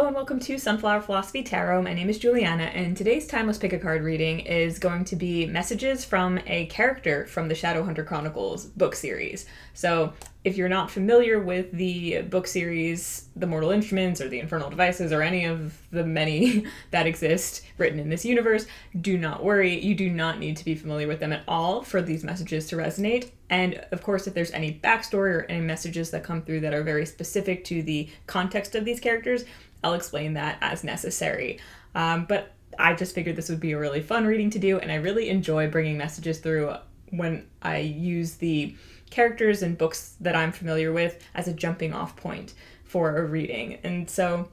and welcome to Sunflower Philosophy Tarot. My name is Juliana, and today's Timeless Pick a Card reading is going to be messages from a character from the Shadowhunter Chronicles book series. So, if you're not familiar with the book series, The Mortal Instruments, or The Infernal Devices, or any of the many that exist written in this universe, do not worry. You do not need to be familiar with them at all for these messages to resonate. And of course, if there's any backstory or any messages that come through that are very specific to the context of these characters, I'll explain that as necessary. But I just figured this would be a really fun reading to do, and I really enjoy bringing messages through when I use the characters and books that I'm familiar with as a jumping off point for a reading. And so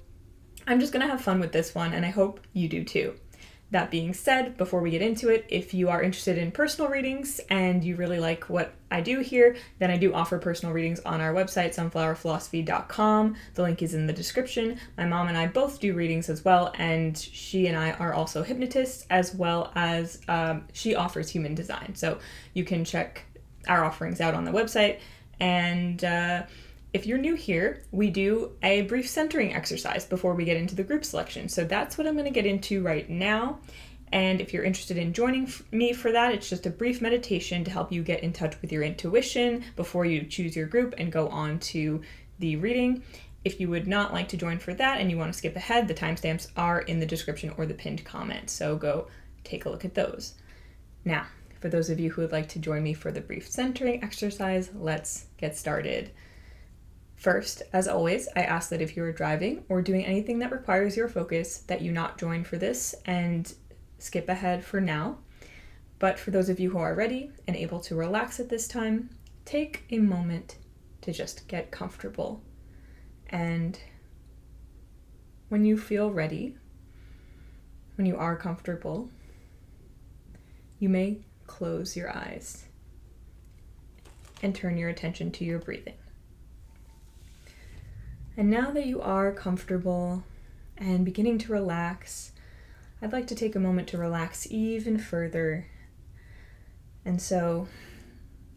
I'm just going to have fun with this one, and I hope you do too. That being said, before we get into it, if you are interested in personal readings and you really like what I do here, then I do offer personal readings on our website, sunflowerphilosophy.com. The link is in the description. My mom and I both do readings as well, and she and I are also hypnotists, as well as she offers human design. So you can check our offerings out on the website. And if you're new here, we do a brief centering exercise before we get into the group selection. So that's what I'm going to get into right now. And if you're interested in joining me for that, it's just a brief meditation to help you get in touch with your intuition before you choose your group and go on to the reading. If you would not like to join for that and you want to skip ahead, the timestamps are in the description or the pinned comment. So go take a look at those. Now, for those of you who would like to join me for the brief centering exercise, let's get started. First, as always, I ask that if you are driving or doing anything that requires your focus, that you not join for this and skip ahead for now. But for those of you who are ready and able to relax at this time, take a moment to just get comfortable. And when you feel ready, when you are comfortable, you may close your eyes and turn your attention to your breathing. And now that you are comfortable and beginning to relax, I'd like to take a moment to relax even further. And so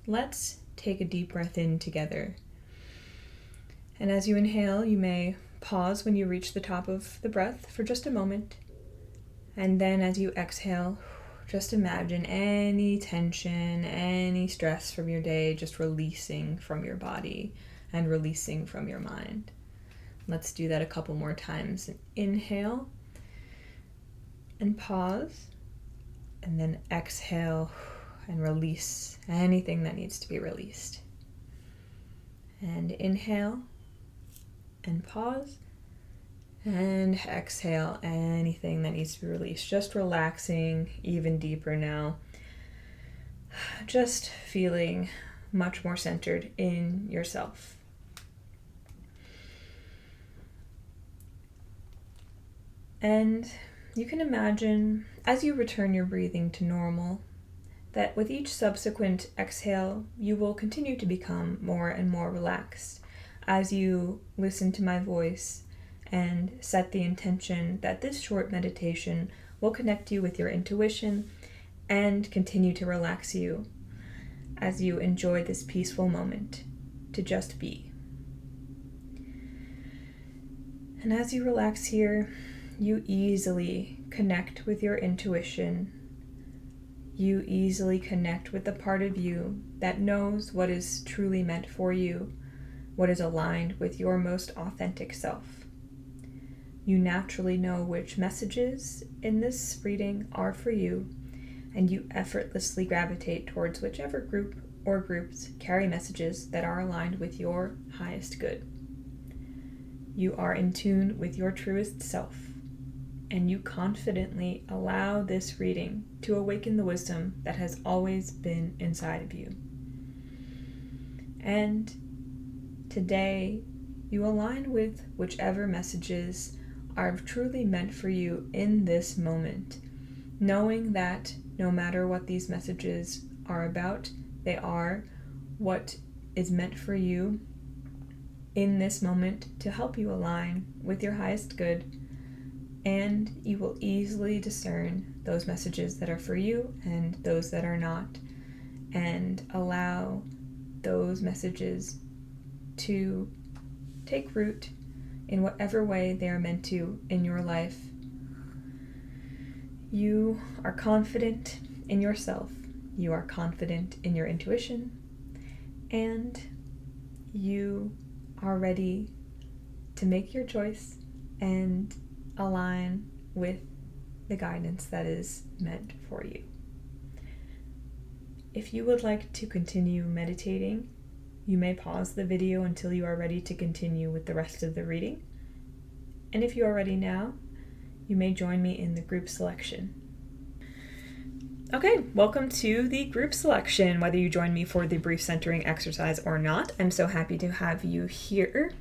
let's take a deep breath in together. And as you inhale, you may pause when you reach the top of the breath for just a moment. And then as you exhale, just imagine any tension, any stress from your day just releasing from your body and releasing from your mind. Let's do that a couple more times. Inhale and pause, and then exhale and release anything that needs to be released. And inhale and pause, and exhale anything that needs to be released. Just relaxing even deeper now. Just feeling much more centered in yourself. And you can imagine, as you return your breathing to normal, that with each subsequent exhale, you will continue to become more and more relaxed as you listen to my voice and set the intention that this short meditation will connect you with your intuition and continue to relax you as you enjoy this peaceful moment to just be. And as you relax here, you easily connect with your intuition. You easily connect with the part of you that knows what is truly meant for you, what is aligned with your most authentic self. You naturally know which messages in this reading are for you, and you effortlessly gravitate towards whichever group or groups carry messages that are aligned with your highest good. You are in tune with your truest self, and you confidently allow this reading to awaken the wisdom that has always been inside of you. And today, you align with whichever messages are truly meant for you in this moment, knowing that no matter what these messages are about, they are what is meant for you in this moment to help you align with your highest good. And you will easily discern those messages that are for you and those that are not, and allow those messages to take root in whatever way they are meant to in your life. You are confident in yourself. You are confident in your intuition. And you are ready to make your choice and align with the guidance that is meant for you. If you would like to continue meditating, you may pause the video until you are ready to continue with the rest of the reading. And if you are ready now, you may join me in the group selection. Okay, welcome to the group selection. Whether you join me for the brief centering exercise or not, I'm so happy to have you here.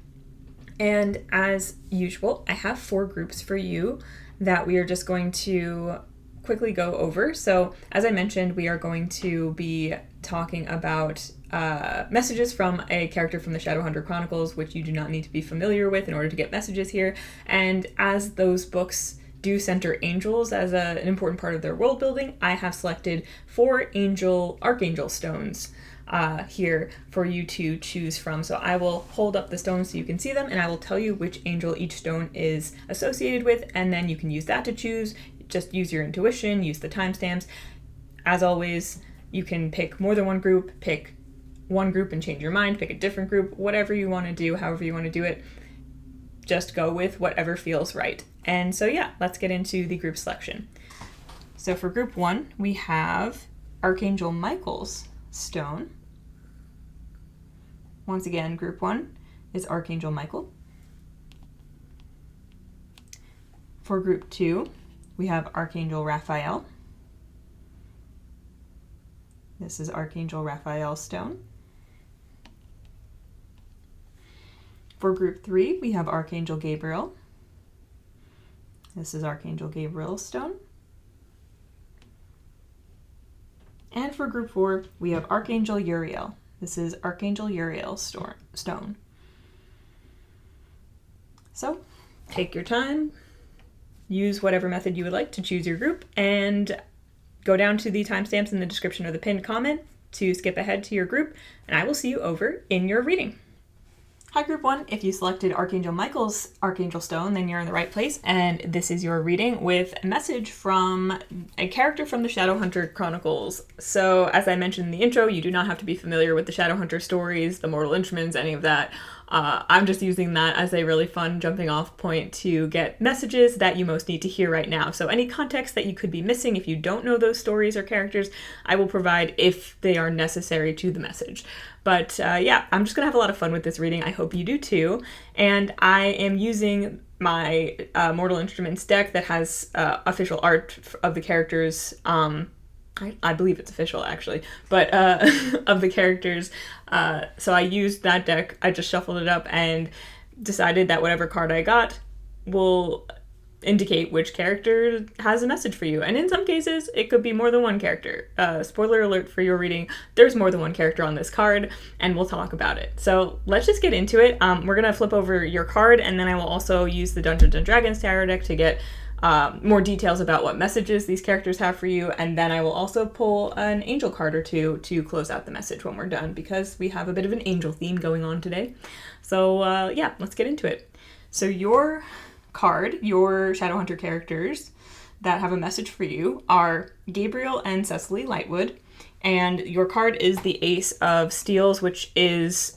And as usual, I have 4 groups for you that we are just going to quickly go over. So as I mentioned, we are going to be talking about messages from a character from the Shadowhunter Chronicles, which you do not need to be familiar with in order to get messages here. And as those books do center angels as an important part of their world building, I have selected 4 archangel stones here for you to choose from. So I will hold up the stones so you can see them, and I will tell you which angel each stone is associated with, and then you can use that to choose. Just use your intuition, use the timestamps. As always, you can pick more than one group, pick one group and change your mind, pick a different group, whatever you want to do, however you want to do it. Just go with whatever feels right. And so yeah, let's get into the group selection. So for group 1, we have Archangel Michael's stone. Once again, group 1 is Archangel Michael. For group 2, we have Archangel Raphael. This is Archangel Raphael's stone. For group 3, we have Archangel Gabriel. This is Archangel Gabriel's stone. And for group 4, we have Archangel Uriel. This is Archangel Uriel's stone. So, take your time, use whatever method you would like to choose your group, and go down to the timestamps in the description or the pinned comment to skip ahead to your group, and I will see you over in your reading. Hi Group 1, if you selected Archangel Michael's Archangel Stone, then you're in the right place, and this is your reading with a message from a character from the Shadowhunter Chronicles. So, as I mentioned in the intro, you do not have to be familiar with the Shadowhunter stories, the Mortal Instruments, any of that. I'm just using that as a really fun jumping off point to get messages that you most need to hear right now. So any context that you could be missing if you don't know those stories or characters, I will provide if they are necessary to the message. But yeah, I'm just going to have a lot of fun with this reading. I hope you do too. And I am using my Mortal Instruments deck that has official art of the characters. I believe it's official actually, but of the characters. So I used that deck. I just shuffled it up and decided that whatever card I got will indicate which character has a message for you. And in some cases, it could be more than one character. Spoiler alert for your reading, there's more than one character on this card, and we'll talk about it. So let's just get into it. We're going to flip over your card, and then I will also use the Dungeons & Dragons tarot deck to get more details about what messages these characters have for you, and then I will also pull an angel card or two to close out the message when we're done, because we have a bit of an angel theme going on today. So yeah, let's get into it. So your card, your Shadowhunter characters that have a message for you are Gabriel and Cecily Lightwood, and your card is the Ace of Steels, which is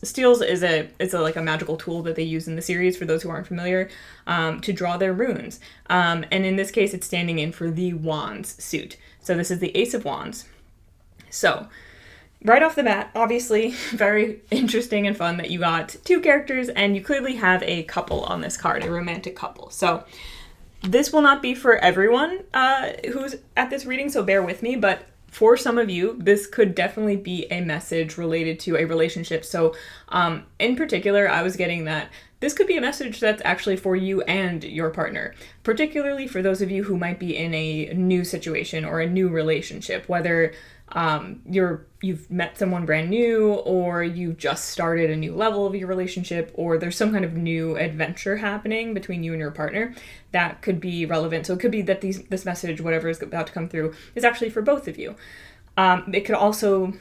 like a magical tool that they use in the series for those who aren't familiar, to draw their runes. And in this case, it's standing in for the Wands suit. So this is the Ace of Wands. So right off the bat, obviously very interesting and fun that you got 2 characters, and you clearly have a couple on this card, a romantic couple. So this will not be for everyone who's at this reading, so bear with me, but for some of you, this could definitely be a message related to a relationship. So in particular, I was getting that this could be a message that's actually for you and your partner, particularly for those of you who might be in a new situation or a new relationship, whether you've met someone brand new, or you've just started a new level of your relationship, or there's some kind of new adventure happening between you and your partner that could be relevant. So it could be that this message, whatever is about to come through, is actually for both of you. It could also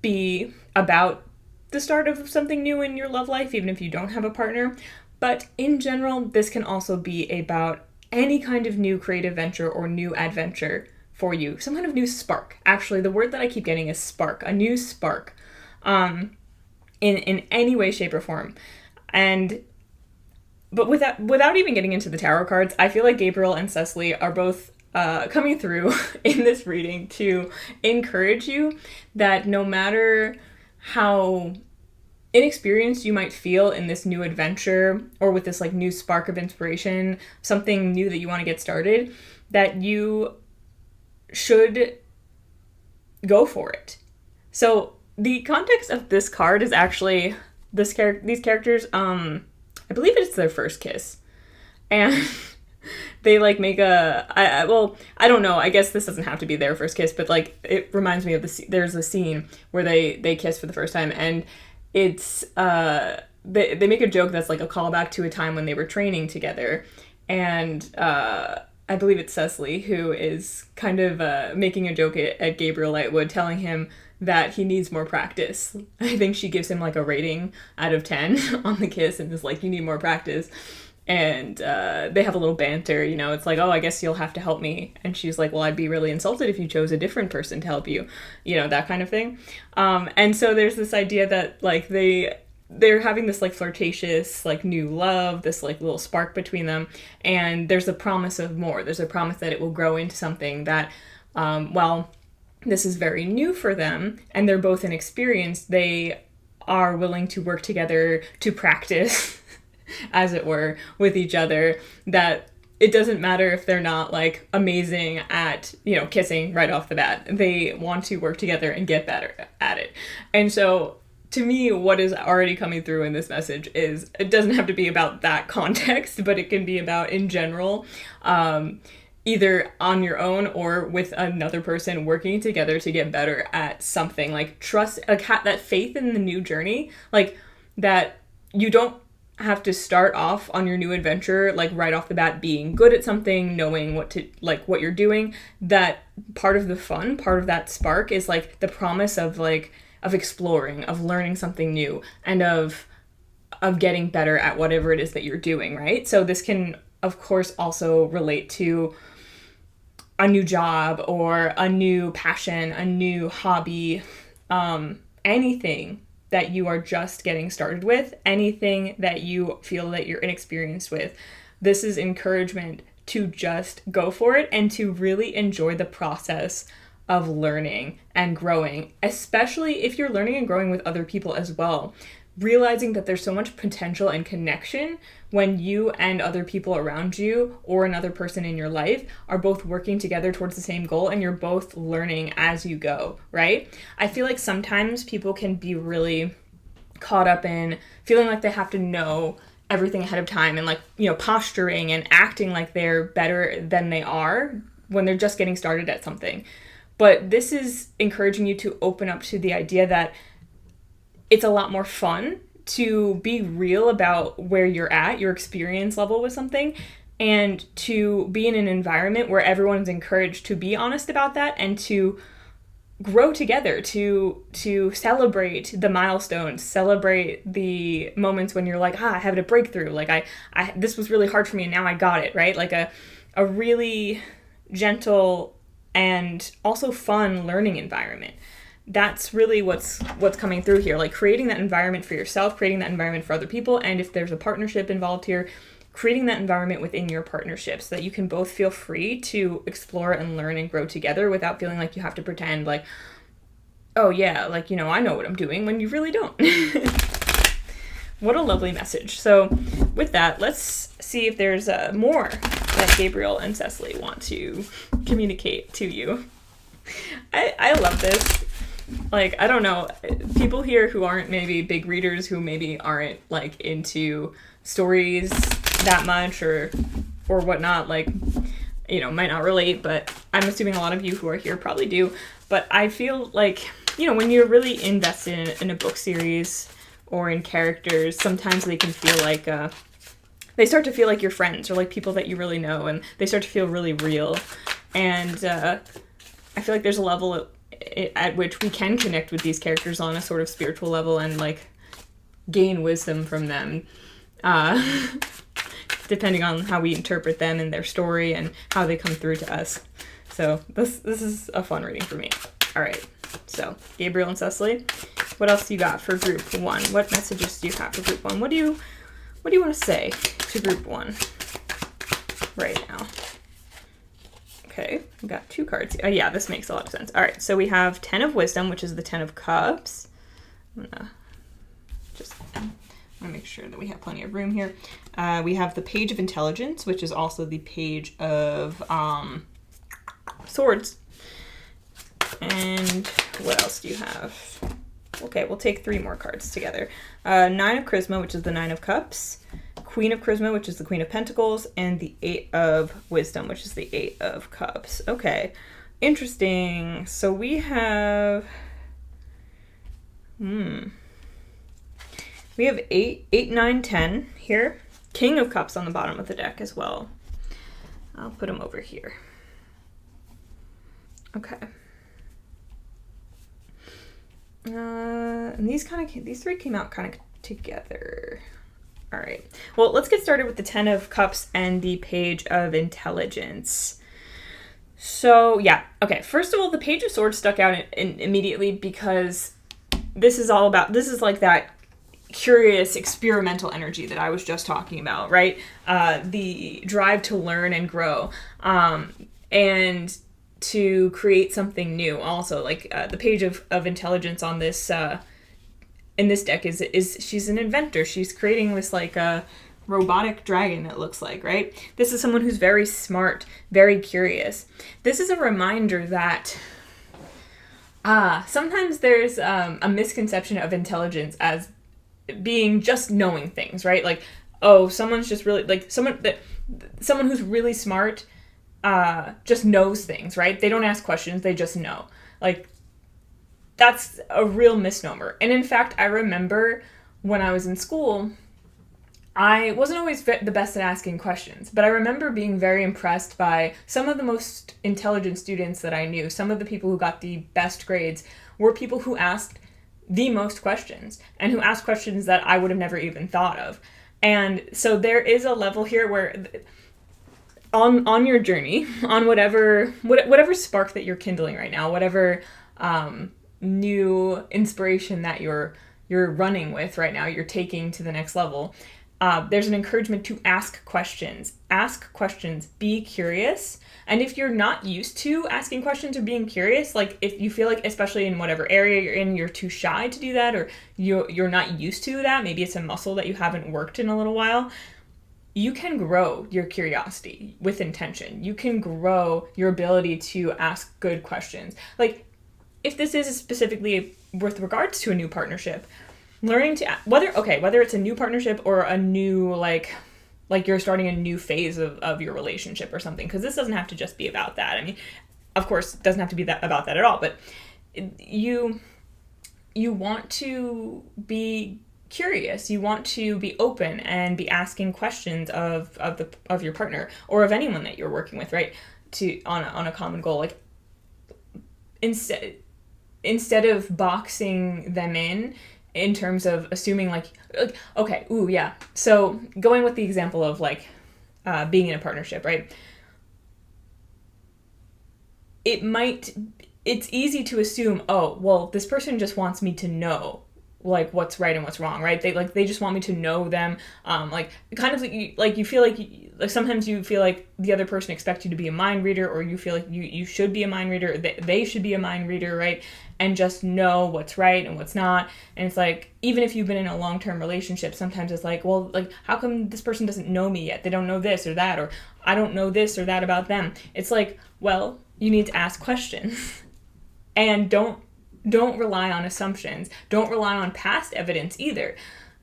be about the start of something new in your love life, even if you don't have a partner. But in general, this can also be about any kind of new creative venture or new adventure for you. Some kind of new spark. Actually, the word that I keep getting is spark. A new spark. In any way, shape, or form. But without even getting into the tarot cards, I feel like Gabriel and Cecily are both coming through in this reading to encourage you that no matter how inexperienced you might feel in this new adventure or with this like new spark of inspiration, something new that you want to get started, that you should go for it. So the context of this card is actually these characters, I believe it's their first kiss. And they like make I don't know, I guess this doesn't have to be their first kiss, but like it reminds me of there's a scene where they kiss for the first time, and it's they make a joke that's like a callback to a time when they were training together, and I believe it's Cecily who is kind of making a joke at Gabriel Lightwood, telling him that he needs more practice. I think she gives him like a rating out of 10 on the kiss and is like, you need more practice. And they have a little banter, you know, it's like, oh, I guess you'll have to help me. And she's like, well, I'd be really insulted if you chose a different person to help you, you know, that kind of thing. And so there's this idea that like they're having this like flirtatious, like new love, this like little spark between them. And there's a promise of more. There's a promise that it will grow into something that, while this is very new for them and they're both inexperienced, they are willing to work together to practice, as it were, with each other, that it doesn't matter if they're not like amazing at, you know, kissing right off the bat. They want to work together and get better at it. And so to me, what is already coming through in this message is it doesn't have to be about that context, but it can be about in general, either on your own or with another person working together to get better at something. Like trust, that faith in the new journey, like that you don't have to start off on your new adventure like right off the bat being good at something, knowing what you're doing. That part of the fun, part of that spark is like the promise of exploring, of learning something new, and of getting better at whatever it is that you're doing, right? So this can of course also relate to a new job or a new passion, a new hobby, anything that you are just getting started with, anything that you feel that you're inexperienced with. This is encouragement to just go for it and to really enjoy the process of learning and growing, especially if you're learning and growing with other people as well. Realizing that there's so much potential and connection when you and other people around you or another person in your life are both working together towards the same goal and you're both learning as you go, right? I feel like sometimes people can be really caught up in feeling like they have to know everything ahead of time and like, you know, posturing and acting like they're better than they are when they're just getting started at something. But this is encouraging you to open up to the idea that it's a lot more fun to be real about where you're at, your experience level with something, and to be in an environment where everyone's encouraged to be honest about that and to grow together, to celebrate the milestones, celebrate the moments when you're like, I had a breakthrough, like I this was really hard for me and now I got it, right? Like a really gentle and also fun learning environment. That's really what's coming through here, like creating that environment for yourself, creating that environment for other people, and if there's a partnership involved here, creating that environment within your partnership so that you can both feel free to explore and learn and grow together without feeling like you have to pretend like, oh yeah, like, you know, I know what I'm doing, when you really don't. What a lovely message. So with that, let's see if there's more that Gabriel and Cecily want to communicate to you. I love this. Like, I don't know, people here who aren't maybe big readers, who maybe aren't like into stories that much or whatnot, like, you know, might not relate, but I'm assuming a lot of you who are here probably do. But I feel like, you know, when you're really invested in a book series or in characters, sometimes they can feel like they start to feel like your friends or like people that you really know, and they start to feel really real. And I feel like there's a level at which we can connect with these characters on a sort of spiritual level and like gain wisdom from them. uh, depending on how we interpret them and their story and how they come through to us. So this is a fun reading for me. All right, so Gabriel and Cecily, what else do you got for group 1? What messages do you have for group 1? What do you want to say to group 1 right now? Okay, we got 2 cards. Oh yeah, this makes a lot of sense. All right, so we have 10 of Wisdom, which is the 10 of Cups. I'm gonna make sure that we have plenty of room here. We have the Page of Intelligence, which is also the Page of Swords. And what else do you have? Okay, we'll take 3 more cards together. 9 of Charisma, which is the 9 of Cups. Queen of Charisma, which is the Queen of Pentacles. And the 8 of Wisdom, which is the 8 of Cups. Okay, interesting. So we have... We have 8, 9, 10 here. King of Cups on the bottom of the deck as well. I'll put him over here. Okay. And these 3 came out kind of together. All right. Well, let's get started with the 10 of Cups and the Page of Intelligence. So, yeah. Okay, first of all, the Page of Swords stuck out immediately because this is like that curious experimental energy that I was just talking about, right? The drive to learn and grow, and to create something new. Also, like the Page of Intelligence on this in this deck is she's an inventor. She's creating this like a robotic dragon, it looks like, right? This is someone who's very smart, very curious. This is a reminder that sometimes there's a misconception of intelligence as being just knowing things, right? Like, oh, someone's just really, like, someone who's really smart just knows things, right? They don't ask questions, they just know. Like, that's a real misnomer. And in fact, I remember when I was in school, I wasn't always the best at asking questions, but I remember being very impressed by some of the most intelligent students that I knew. Some of the people who got the best grades were people who asked the most questions and who asked questions that I would have never even thought of. And so there is a level here where on your journey, on whatever spark that you're kindling right now, whatever new inspiration that you're running with right now, you're taking to the next level, there's an encouragement to ask questions. Ask questions, be curious. And if you're not used to asking questions or being curious, like if you feel like, especially in whatever area you're in, you're too shy to do that, or you're not used to that, maybe it's a muscle that you haven't worked in a little while, you can grow your curiosity with intention. You can grow your ability to ask good questions. Like, if this is specifically with regards to a new partnership, learning to, whether it's a new partnership or a new, like you're starting a new phase of your relationship or something, because this doesn't have to just be about that. I mean, of course, it doesn't have to be about that at all, but you want to be curious. You want to be open and be asking questions of your partner or of anyone that you're working with, right? On a common goal. Like, instead of boxing them in terms of assuming like, okay, ooh, yeah. So going with the example of like being in a partnership, right? It's easy to assume, oh, well, this person just wants me to know like what's right and what's wrong, right? They just want me to know them. Like kind of like you feel like sometimes you feel like the other person expects you to be a mind reader, or you feel like you should be a mind reader, they should be a mind reader, right? And just know what's right and what's not. And it's like, even if you've been in a long-term relationship, sometimes it's like, well, like, how come this person doesn't know me yet? They don't know this or that, or I don't know this or that about them. It's like, well, you need to ask questions. And don't rely on assumptions. Don't rely on past evidence either.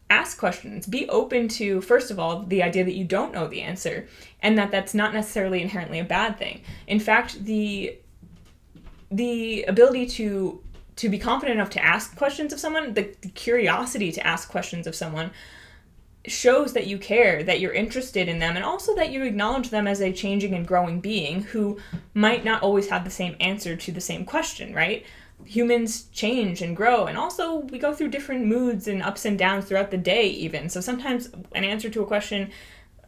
Ask questions. Be open to, first of all, the idea that you don't know the answer, and that's not necessarily inherently a bad thing. In fact, the ability to be confident enough to ask questions of someone, the curiosity to ask questions of someone, shows that you care, that you're interested in them, and also that you acknowledge them as a changing and growing being who might not always have the same answer to the same question, right? humans change and grow, and also we go through different moods and ups and downs throughout the day even. So sometimes an answer to a question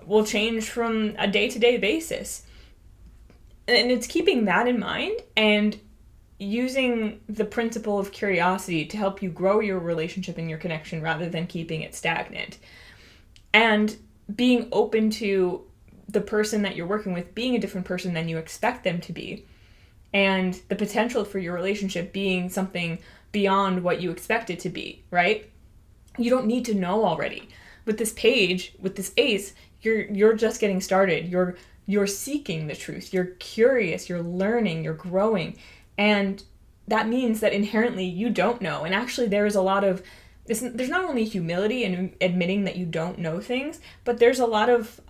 will change from a day-to-day basis. And it's keeping that in mind and using the principle of curiosity to help you grow your relationship and your connection rather than keeping it stagnant. And being open to the person that you're working with being a different person than you expect them to be. And the potential for your relationship being something beyond what you expect it to be, right? You don't need to know already. With this page, with this ace, you're just getting started. You're seeking the truth. You're curious, you're learning, you're growing. And that means that inherently you don't know. And actually there's a lot of, there's not only humility in admitting that you don't know things, but there's a lot of,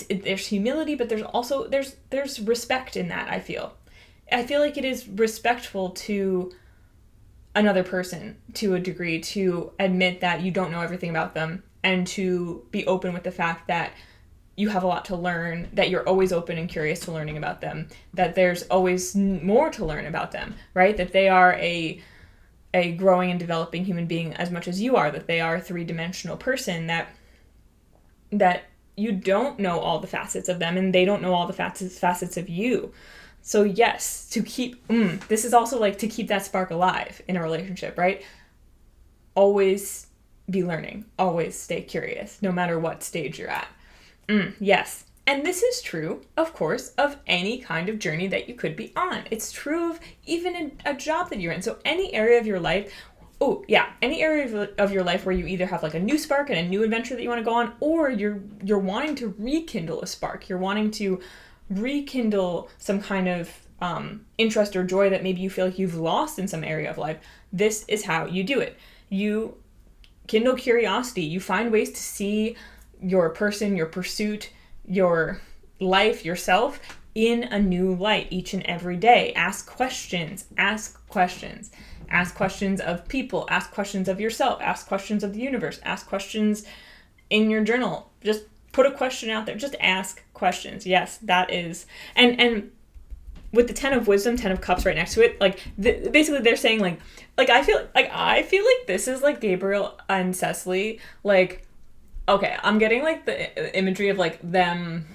there's humility, but there's also, there's respect in that, I feel. I feel like it is respectful to another person to a degree to admit that you don't know everything about them and to be open with the fact that you have a lot to learn, that you're always open and curious to learning about them, that there's always more to learn about them, right? That they are a growing and developing human being as much as you are, that they are a three-dimensional person, that you don't know all the facets of them and they don't know all the facets of you. So yes, to keep, this is also like to keep that spark alive in a relationship, right? Always be learning, always stay curious, no matter what stage you're at. Yes. And this is true, of course, of any kind of journey that you could be on. It's true of even a job that you're in. So any area of your life, any area of your life where you either have like a new spark and a new adventure that you want to go on, or you're wanting to rekindle a spark. You're wanting to rekindle some kind of interest or joy that maybe you feel like you've lost in some area of life. This is how you do it. You kindle curiosity. You find ways to see your person, your pursuit, your life, yourself in a new light each and every day. Ask questions. Ask questions. Ask questions of people. Ask questions of yourself. Ask questions of the universe. Ask questions in your journal. Just put a question out there. Just ask questions. Yes, that is. And with the 10 of wisdom, 10 of cups right next to it, like basically they're saying like I feel like this is like Gabriel and Cecily, like, okay, I'm getting like the imagery of like them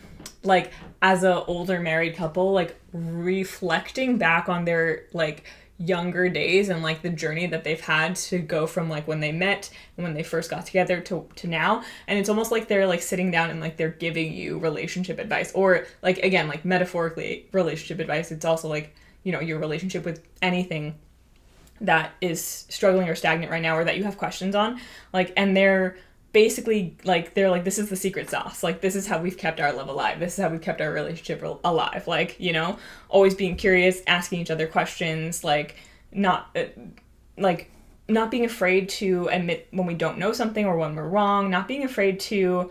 like as a older married couple, like reflecting back on their like younger days and like the journey that they've had to go from like when they met and when they first got together to now. And it's almost like they're like sitting down and like they're giving you relationship advice, or like, again, like metaphorically relationship advice. It's also like, you know, your relationship with anything that is struggling or stagnant right now, or that you have questions on, like, and they're basically like, they're like, this is the secret sauce. Like, this is how we've kept our love alive. This is how we've kept our relationship alive. Like, you know, always being curious, asking each other questions, like not being afraid to admit when we don't know something or when we're wrong, not being afraid to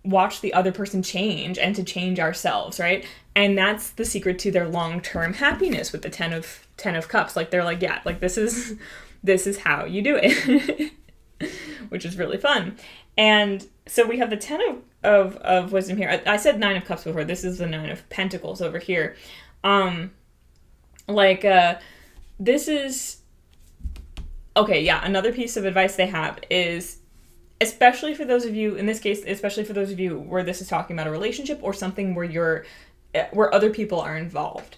watch the other person change and to change ourselves, right? And that's the secret to their long-term happiness with the 10 of cups. Like, they're like, yeah, like this is how you do it. Which is really fun. And so we have the 10 of wisdom here. I said 9 of cups before. This is the 9 of pentacles over here. This is, okay, yeah, another piece of advice they have is, especially for those of you, in this case, especially for those of you where this is talking about a relationship or something where other people are involved.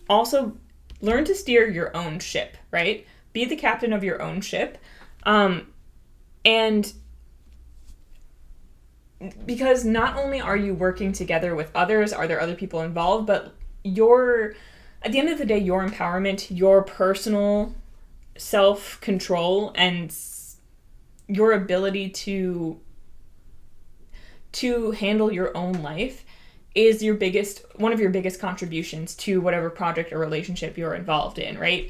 Also, learn to steer your own ship, right? Be the captain of your own ship. And because not only are you working together with others, are there other people involved, but at the end of the day, your empowerment, your personal self-control, and your ability to handle your own life is one of your biggest contributions to whatever project or relationship you're involved in, right?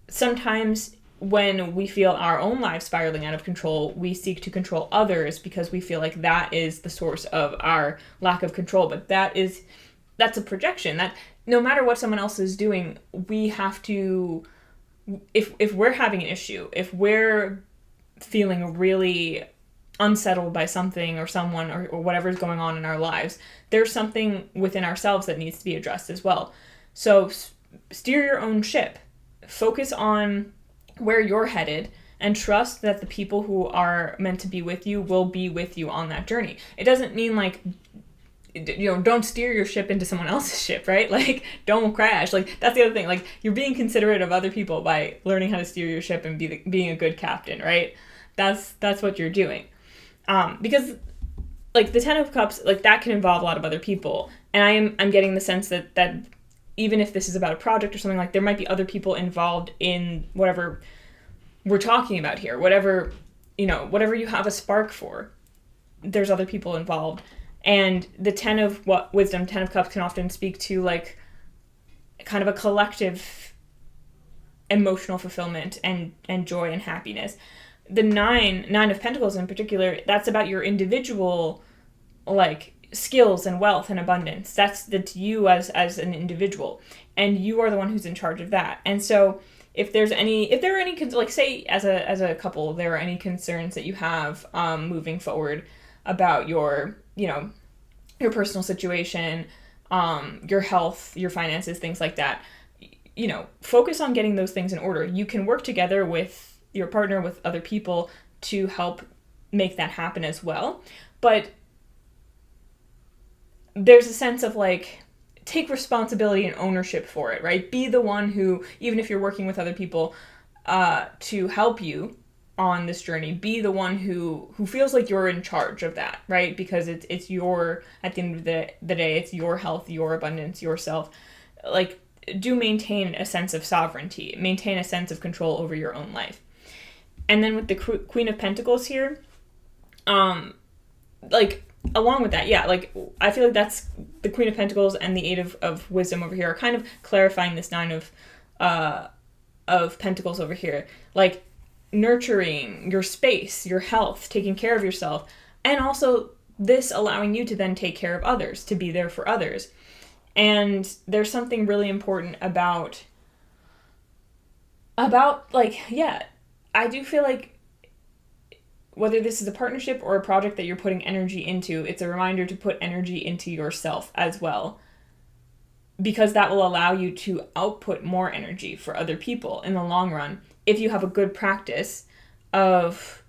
Sometimes when we feel our own lives spiraling out of control, we seek to control others because we feel like that is the source of our lack of control. But that's a projection. That no matter what someone else is doing, we have to, if we're having an issue, if we're feeling really unsettled by something or someone or whatever's going on in our lives, there's something within ourselves that needs to be addressed as well. So steer your own ship. Focus on where you're headed and trust that the people who are meant to be with you will be with you on that journey. It doesn't mean like, don't steer your ship into someone else's ship, right? Like, don't crash. Like, that's the other thing. Like, you're being considerate of other people by learning how to steer your ship and being a good captain, right? That's what you're doing. Because like the Ten of Cups, like that can involve a lot of other people. And I'm getting the sense that even if this is about a project or something, like there might be other people involved in whatever we're talking about here, whatever you have a spark for, there's other people involved. And the Ten of Cups can often speak to like kind of a collective emotional fulfillment and joy and happiness. The Nine of Pentacles in particular, that's about your individual like skills and wealth and abundance. That's you as an individual, and you are the one who's in charge of that. And so if there are any, like say as a couple, there are any concerns that you have moving forward about your personal situation, your health, your finances, things like that, focus on getting those things in order. You can work together with your partner, with other people to help make that happen as well. But there's a sense of like, take responsibility and ownership for it, right? Be the one who, even if you're working with other people to help you on this journey, be the one who feels like you're in charge of that, right? Because it's your, at the end of the day, it's your health, your abundance, yourself. Like, do maintain a sense of sovereignty, maintain a sense of control over your own life. And then with the Queen of Pentacles here, like, along with that, yeah, like, I feel like that's the Queen of Pentacles and the Eight of Wisdom over here are kind of clarifying this Nine of Pentacles over here. Like, nurturing your space, your health, taking care of yourself, and also this allowing you to then take care of others, to be there for others. And there's something really important about like, yeah, I do feel like whether this is a partnership or a project that you're putting energy into, it's a reminder to put energy into yourself as well, because that will allow you to output more energy for other people in the long run. If you have a good practice of,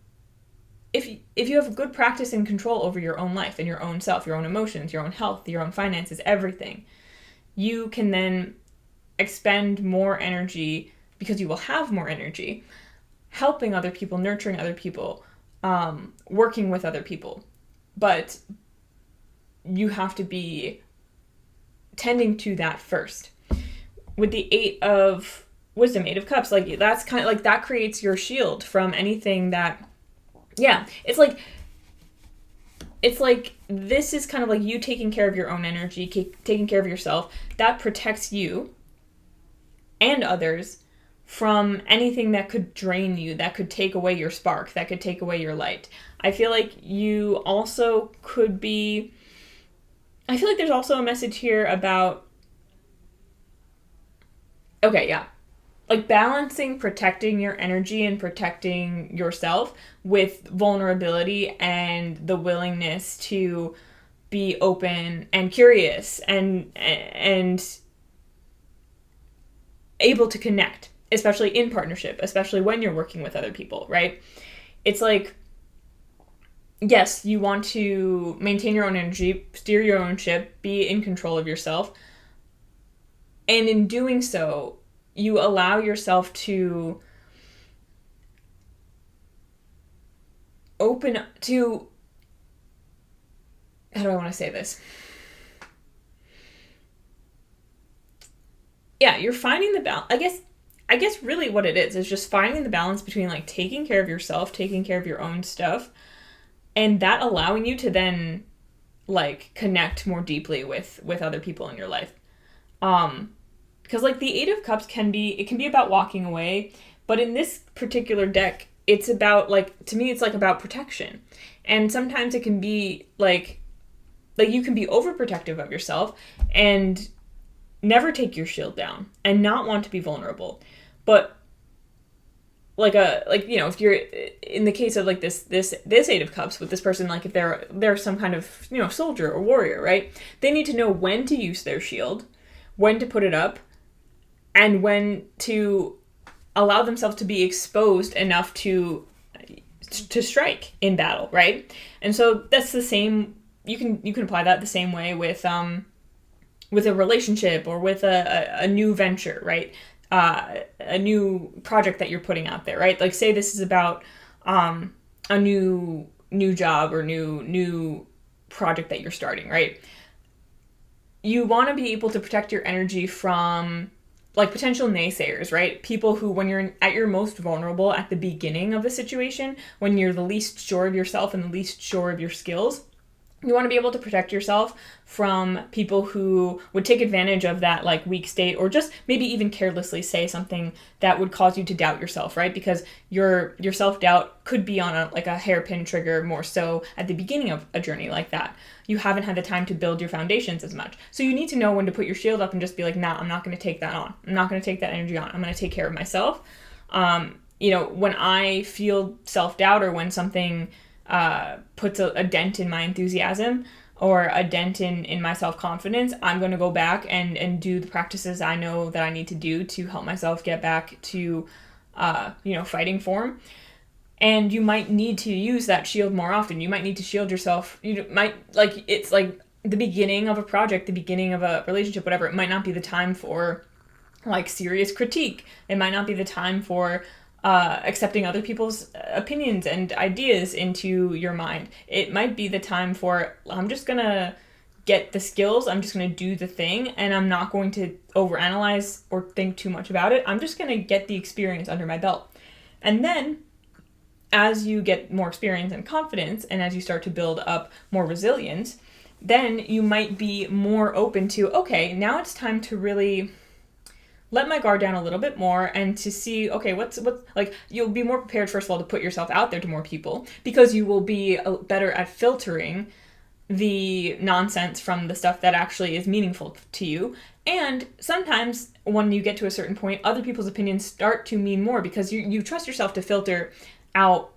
if you have a good practice and control over your own life and your own self, your own emotions, your own health, your own finances, everything, you can then expend more energy, because you will have more energy, helping other people, nurturing other people, working with other people. But you have to be tending to that first. With the Eight of Wisdom, Eight of Cups, like that's kind of like that creates your shield from anything that, yeah, it's like this is kind of like you taking care of your own energy, taking care of yourself. That protects you and others from anything that could drain you, that could take away your spark, that could take away your light. I feel like you also could be, I feel like there's also a message here about, okay, yeah, like balancing protecting your energy and protecting yourself with vulnerability and the willingness to be open and curious and able to connect, especially in partnership, especially when you're working with other people, right? It's like, yes, you want to maintain your own energy, steer your own ship, be in control of yourself. And in doing so, you allow yourself to open to, how do I want to say this? Yeah, you're finding the balance. I guess really what it is just finding the balance between like taking care of yourself, taking care of your own stuff, and that allowing you to then like connect more deeply with other people in your life. Because like the Eight of Cups can be about walking away, but in this particular deck, it's about like, to me, it's like about protection. And sometimes it can be like you can be overprotective of yourself and never take your shield down and not want to be vulnerable. But if you're in the case of like this Eight of Cups with this person, like if they're some kind of, soldier or warrior, right? They need to know when to use their shield, when to put it up, and when to allow themselves to be exposed enough to strike in battle, right? And so that's the same. You can apply that the same way with a relationship or with a new venture, right? A new project that you're putting out there, right? Like, say this is about a new job or new project that you're starting, right? You want to be able to protect your energy from like potential naysayers, right? People who, when you're at your most vulnerable at the beginning of a situation, when you're the least sure of yourself and the least sure of your skills, you want to be able to protect yourself from people who would take advantage of that like weak state, or just maybe even carelessly say something that would cause you to doubt yourself, right? Because your self-doubt could be on a hairpin trigger more so at the beginning of a journey like that. You haven't had the time to build your foundations as much. So you need to know when to put your shield up and just be like, nah, I'm not going to take that on. I'm not going to take that energy on. I'm going to take care of myself. When I feel self-doubt, or when something puts a dent in my enthusiasm or a dent in my self-confidence, I'm going to go back and do the practices I know that I need to do to help myself get back to, fighting form. And you might need to use that shield more often. You might need to shield yourself. You might, like, it's like the beginning of a project, the beginning of a relationship, whatever. It might not be the time for, like, serious critique. It might not be the time for accepting other people's opinions and ideas into your mind. It might be the time for, I'm just going to get the skills, I'm just going to do the thing, and I'm not going to overanalyze or think too much about it. I'm just going to get the experience under my belt. And then, as you get more experience and confidence, and as you start to build up more resilience, then you might be more open to, okay, now it's time to really let my guard down a little bit more and to see, okay, what's like, you'll be more prepared, first of all, to put yourself out there to more people, because you will be better at filtering the nonsense from the stuff that actually is meaningful to you. And sometimes when you get to a certain point, other people's opinions start to mean more, because you trust yourself to filter out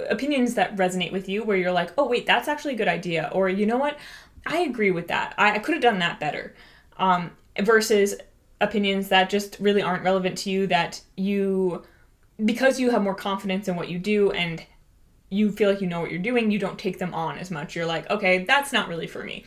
opinions that resonate with you, where you're like, oh wait, that's actually a good idea, or you know what, I agree with that, I could have done that better, versus opinions that just really aren't relevant to you, that you, because you have more confidence in what you do and you feel like you know what you're doing, you don't take them on as much. You're like, okay, that's not really for me,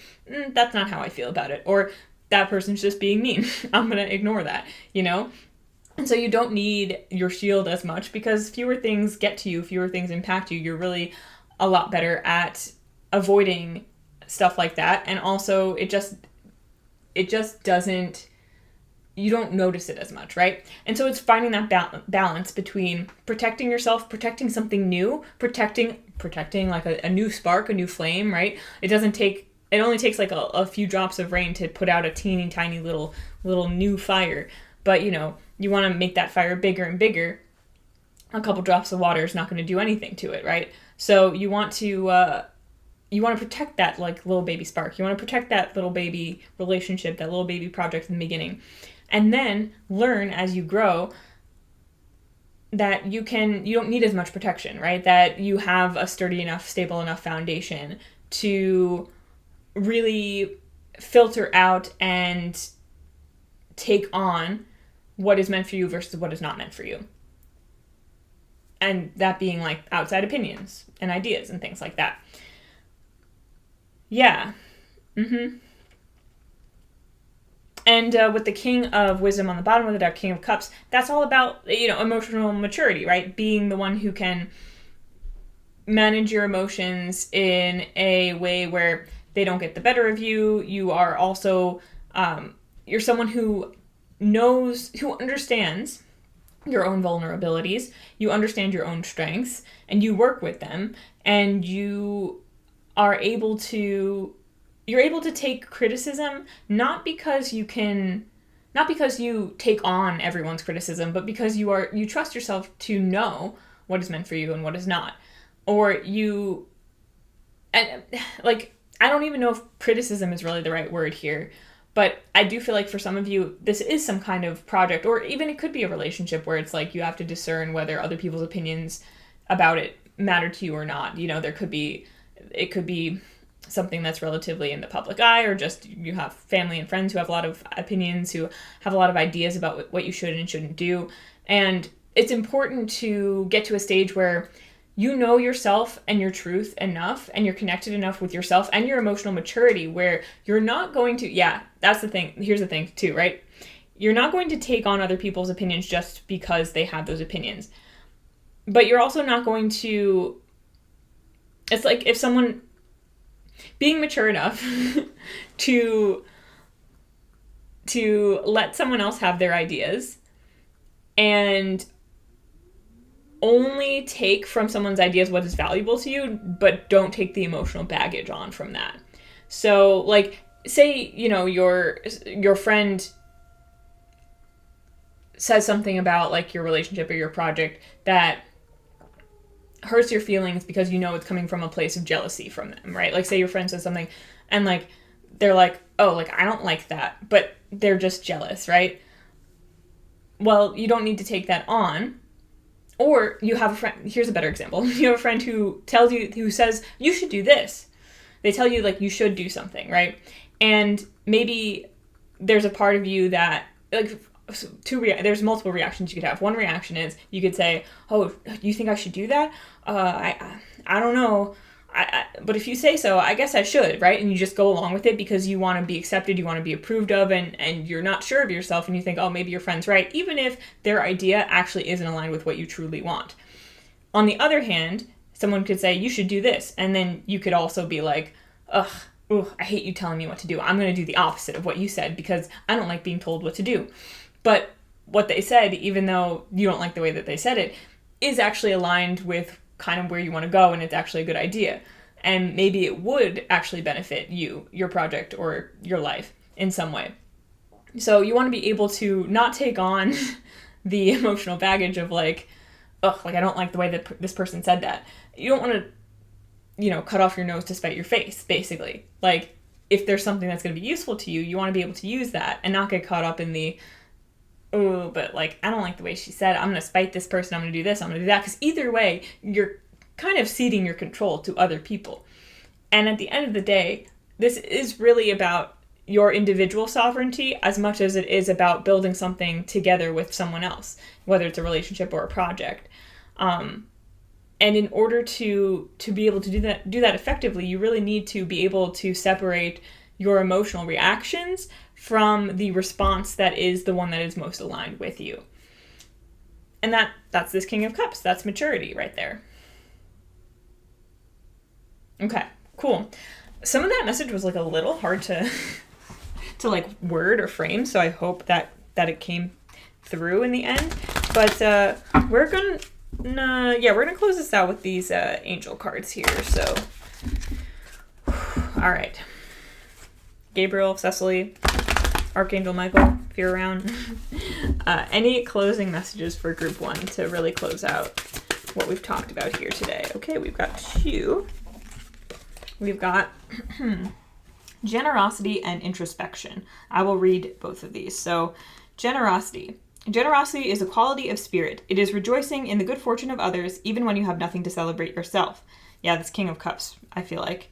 that's not how I feel about it, or that person's just being mean, I'm gonna ignore that, And so you don't need your shield as much, because fewer things get to you, fewer things impact you. You're really a lot better at avoiding stuff like that. And also it just doesn't, you don't notice it as much, right? And so it's finding that balance between protecting yourself, protecting something new, protecting like a new spark, a new flame, right? It only takes like a few drops of rain to put out a teeny tiny little new fire. But you want to make that fire bigger and bigger. A couple drops of water is not going to do anything to it, right? So you want to protect that like little baby spark. You want to protect that little baby relationship, that little baby project in the beginning. And then learn as you grow that you don't need as much protection, right? That you have a sturdy enough, stable enough foundation to really filter out and take on what is meant for you versus what is not meant for you. And that being like outside opinions and ideas and things like that. Yeah. And with the King of Wisdom on the bottom of the deck, King of Cups, that's all about, emotional maturity, right? Being the one who can manage your emotions in a way where they don't get the better of you. You are also, you're someone who understands your own vulnerabilities, you understand your own strengths, and you work with them, and you are able to take criticism, not because you take on everyone's criticism, but because you trust yourself to know what is meant for you and what is not. And like, I don't even know if criticism is really the right word here, but I do feel like for some of you, this is some kind of project, or even it could be a relationship where it's like you have to discern whether other people's opinions about it matter to you or not. It could be something that's relatively in the public eye, or just you have family and friends who have a lot of opinions, who have a lot of ideas about what you should and shouldn't do. And it's important to get to a stage where you know yourself and your truth enough, and you're connected enough with yourself and your emotional maturity where you're not going to, that's the thing. Here's the thing too, right? You're not going to take on other people's opinions just because they have those opinions. But you're also not going to, it's like if someone, being mature enough to let someone else have their ideas and only take from someone's ideas what is valuable to you, but don't take the emotional baggage on from that. So, like, say, your friend says something about, like, your relationship or your project that hurts your feelings because it's coming from a place of jealousy from them, right? Like, say your friend says something and, like, they're like, oh, like, I don't like that, but they're just jealous, right? Well, you don't need to take that on. Or you have a friend, here's a better example. You have a friend who says, you should do this. They tell you, like, you should do something, right? And maybe there's a part of you that, like, there's multiple reactions you could have. One reaction is you could say, oh, you think I should do that? I don't know. But if you say so, I guess I should, right? And you just go along with it because you want to be accepted, you want to be approved of, and you're not sure of yourself, and you think, oh, maybe your friend's right, even if their idea actually isn't aligned with what you truly want. On the other hand, someone could say, you should do this, and then you could also be like, ugh, I hate you telling me what to do. I'm going to do the opposite of what you said because I don't like being told what to do. But what they said, even though you don't like the way that they said it, is actually aligned with kind of where you want to go, and it's actually a good idea. And maybe it would actually benefit you, your project, or your life in some way. So you want to be able to not take on the emotional baggage of like, ugh, like I don't like the way that this person said that. You don't want to, cut off your nose to spite your face, basically. Like, if there's something that's going to be useful to you, you want to be able to use that and not get caught up in the, oh, but like, I don't like the way she said it. I'm going to spite this person. I'm going to do this. I'm going to do that. Because either way, you're kind of ceding your control to other people. And at the end of the day, this is really about your individual sovereignty as much as it is about building something together with someone else, whether it's a relationship or a project. And in order to be able to do that effectively, you really need to be able to separate your emotional reactions from the response that is the one that is most aligned with you. And that's this King of Cups. That's maturity right there. Okay, cool. Some of that message was like a little hard to like word or frame, so I hope that it came through in the end. But we're gonna close this out with these angel cards here. So, all right, Gabriel, Cecily, Archangel Michael, if you're around. Any closing messages for group 1 to really close out what we've talked about here today? Okay, we've got 2. We've got generosity and introspection. I will read both of these. So, generosity. Generosity is a quality of spirit. It is rejoicing in the good fortune of others, even when you have nothing to celebrate yourself. Yeah, this King of Cups, I feel like,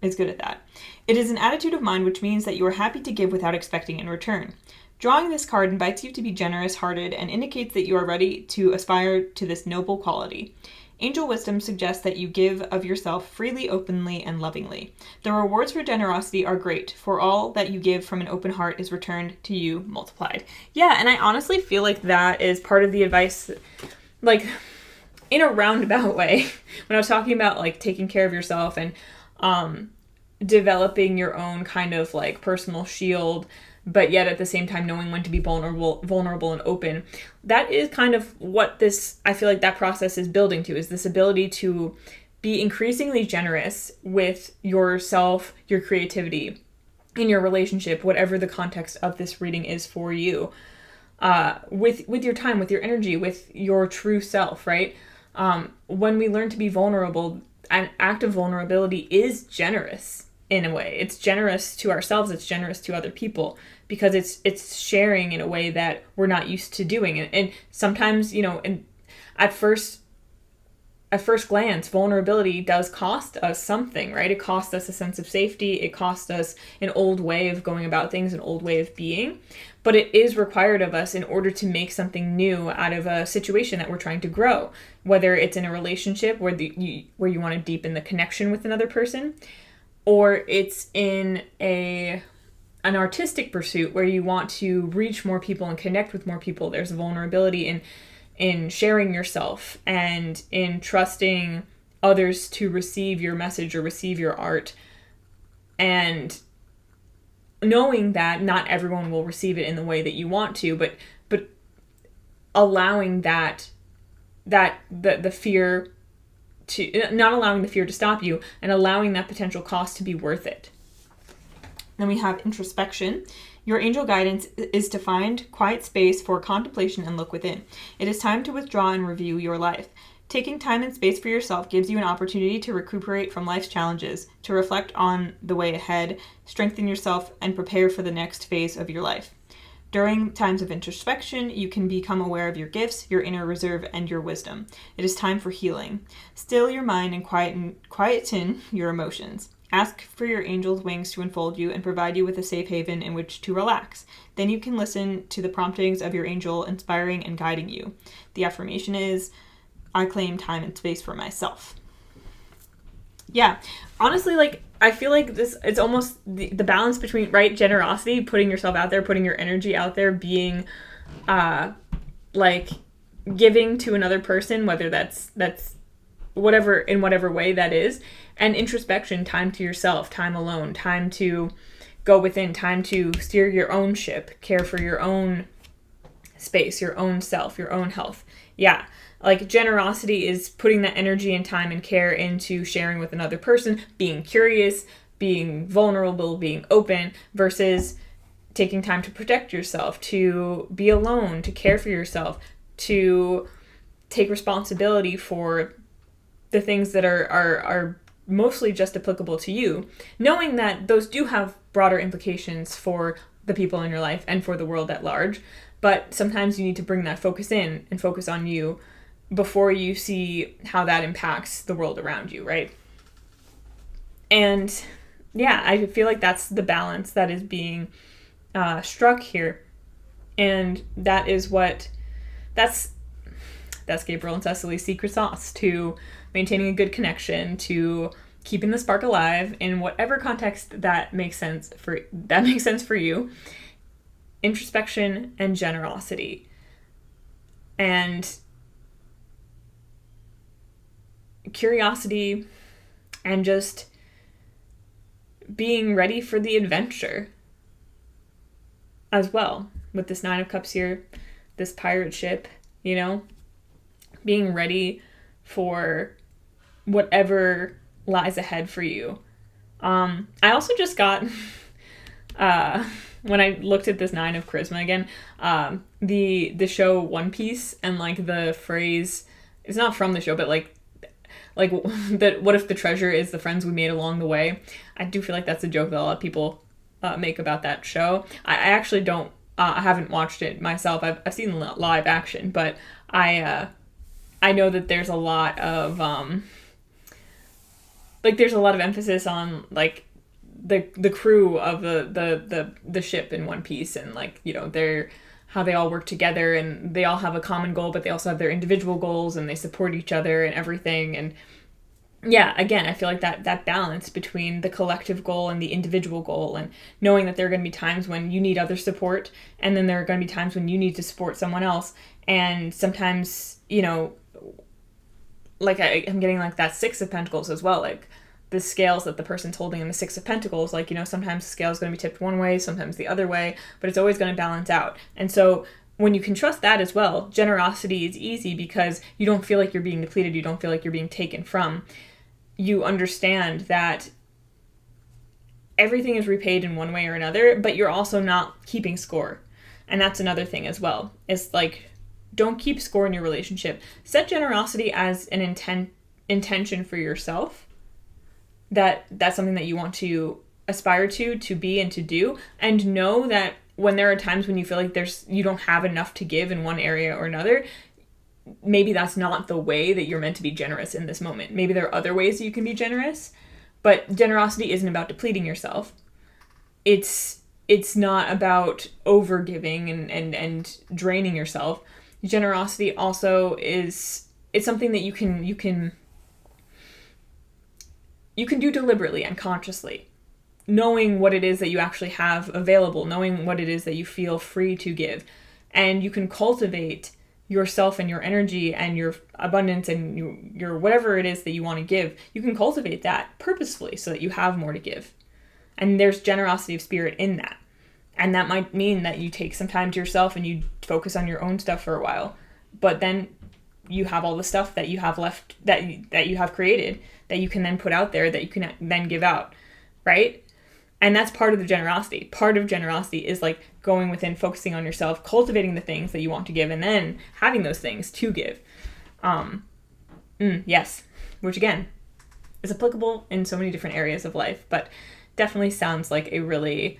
is good at that. It is an attitude of mind which means that you are happy to give without expecting in return. Drawing this card invites you to be generous-hearted and indicates that you are ready to aspire to this noble quality. Angel wisdom suggests that you give of yourself freely, openly, and lovingly. The rewards for generosity are great, for all that you give from an open heart is returned to you multiplied. Yeah, and I honestly feel like that is part of the advice, like, in a roundabout way, when I was talking about, like, taking care of yourself and developing your own kind of, like, personal shield, but yet at the same time knowing when to be vulnerable and open. That is kind of what I feel like that process is building to, is this ability to be increasingly generous with yourself, your creativity, in your relationship, whatever the context of this reading is for you, with your time, with your energy, with your true self, right? When we learn to be vulnerable, an act of vulnerability is generous in a way. It's generous to ourselves, it's generous to other people, because it's sharing in a way that we're not used to doing. And sometimes, and at first, at first glance, vulnerability does cost us something, right? It costs us a sense of safety. It costs us an old way of going about things, an old way of being. But it is required of us in order to make something new out of a situation that we're trying to grow. Whether it's in a relationship where you want to deepen the connection with another person, or it's in an artistic pursuit where you want to reach more people and connect with more people. There's vulnerability in sharing yourself and in trusting others to receive your message or receive your art, and knowing that not everyone will receive it in the way that you want to, but allowing the fear to, not allowing the fear to stop you, and allowing that potential cost to be worth it. Then we have introspection. Your angel guidance is to find quiet space for contemplation and look within. It is time to withdraw and review your life. Taking time and space for yourself gives you an opportunity to recuperate from life's challenges, to reflect on the way ahead, strengthen yourself, and prepare for the next phase of your life. During times of introspection, you can become aware of your gifts, your inner reserve, and your wisdom. It is time for healing. Still your mind and quieten your emotions. Ask for your angel's wings to enfold you and provide you with a safe haven in which to relax. Then you can listen to the promptings of your angel, inspiring and guiding you. The affirmation is, I claim time and space for myself. Yeah, honestly, like, I feel like it's almost the balance between, right, generosity, putting yourself out there, putting your energy out there, being, like, giving to another person, whether that's whatever, in whatever way that is, and introspection, time to yourself, time alone, time to go within, time to steer your own ship, care for your own space, your own self, your own health. Yeah, like, generosity is putting that energy and time and care into sharing with another person, being curious, being vulnerable, being open, versus taking time to protect yourself, to be alone, to care for yourself, to take responsibility for the things that are mostly just applicable to you, knowing that those do have broader implications for the people in your life and for the world at large. But sometimes you need to bring that focus in and focus on you before you see how that impacts the world around you, right? And yeah, I feel like that's the balance that is being struck here. And that is that's Gabriel and Cecily's secret sauce to maintaining a good connection, to keeping the spark alive in whatever context that makes sense for you. Introspection and generosity. And curiosity, and just being ready for the adventure as well. With this 9 of Cups here, this pirate ship, you know, being ready for whatever lies ahead for you. I also just got, when I looked at this 9 of Charisma again, the show One Piece, and like the phrase, it's not from the show, but like that, what if the treasure is the friends we made along the way? I do feel like that's a joke that a lot of people make about that show. I actually don't, I haven't watched it myself. I've seen live action, but I know that there's a lot of there's a lot of emphasis on like the crew of the ship in One Piece, and like, you know, how they all work together, and they all have a common goal, but they also have their individual goals, and they support each other and everything. And yeah, again, I feel like that balance between the collective goal and the individual goal, and knowing that there are going to be times when you need other support, and then there are going to be times when you need to support someone else. And sometimes, you know, like I'm getting like that 6 of Pentacles as well, like the scales that the person's holding in the 6 of Pentacles, like, you know, sometimes the scale is going to be tipped one way, sometimes the other way, but it's always going to balance out. And so when you can trust that as well, generosity is easy because you don't feel like you're being depleted, you don't feel like you're being taken from. You understand that everything is repaid in one way or another, but you're also not keeping score. And that's another thing as well. It's like, don't keep score in your relationship. Set generosity as an intention for yourself. That's something that you want to aspire to be, and to do. And know that when there are times when you feel like you don't have enough to give in one area or another, maybe that's not the way that you're meant to be generous in this moment. Maybe there are other ways that you can be generous, but generosity isn't about depleting yourself. It's not about overgiving and draining yourself. Generosity also it's something that you can do deliberately and consciously, knowing what it is that you actually have available, knowing what it is that you feel free to give. And you can cultivate yourself and your energy and your abundance and your whatever it is that you want to give. You can cultivate that purposefully so that you have more to give. And there's generosity of spirit in that. And that might mean that you take some time to yourself and you focus on your own stuff for a while. But then you have all the stuff that you have left, that you have created, that you can then put out there, that you can then give out, right? And that's part of the generosity. Part of generosity is like going within, focusing on yourself, cultivating the things that you want to give, and then having those things to give. Yes, which again is applicable in so many different areas of life, but definitely sounds like a really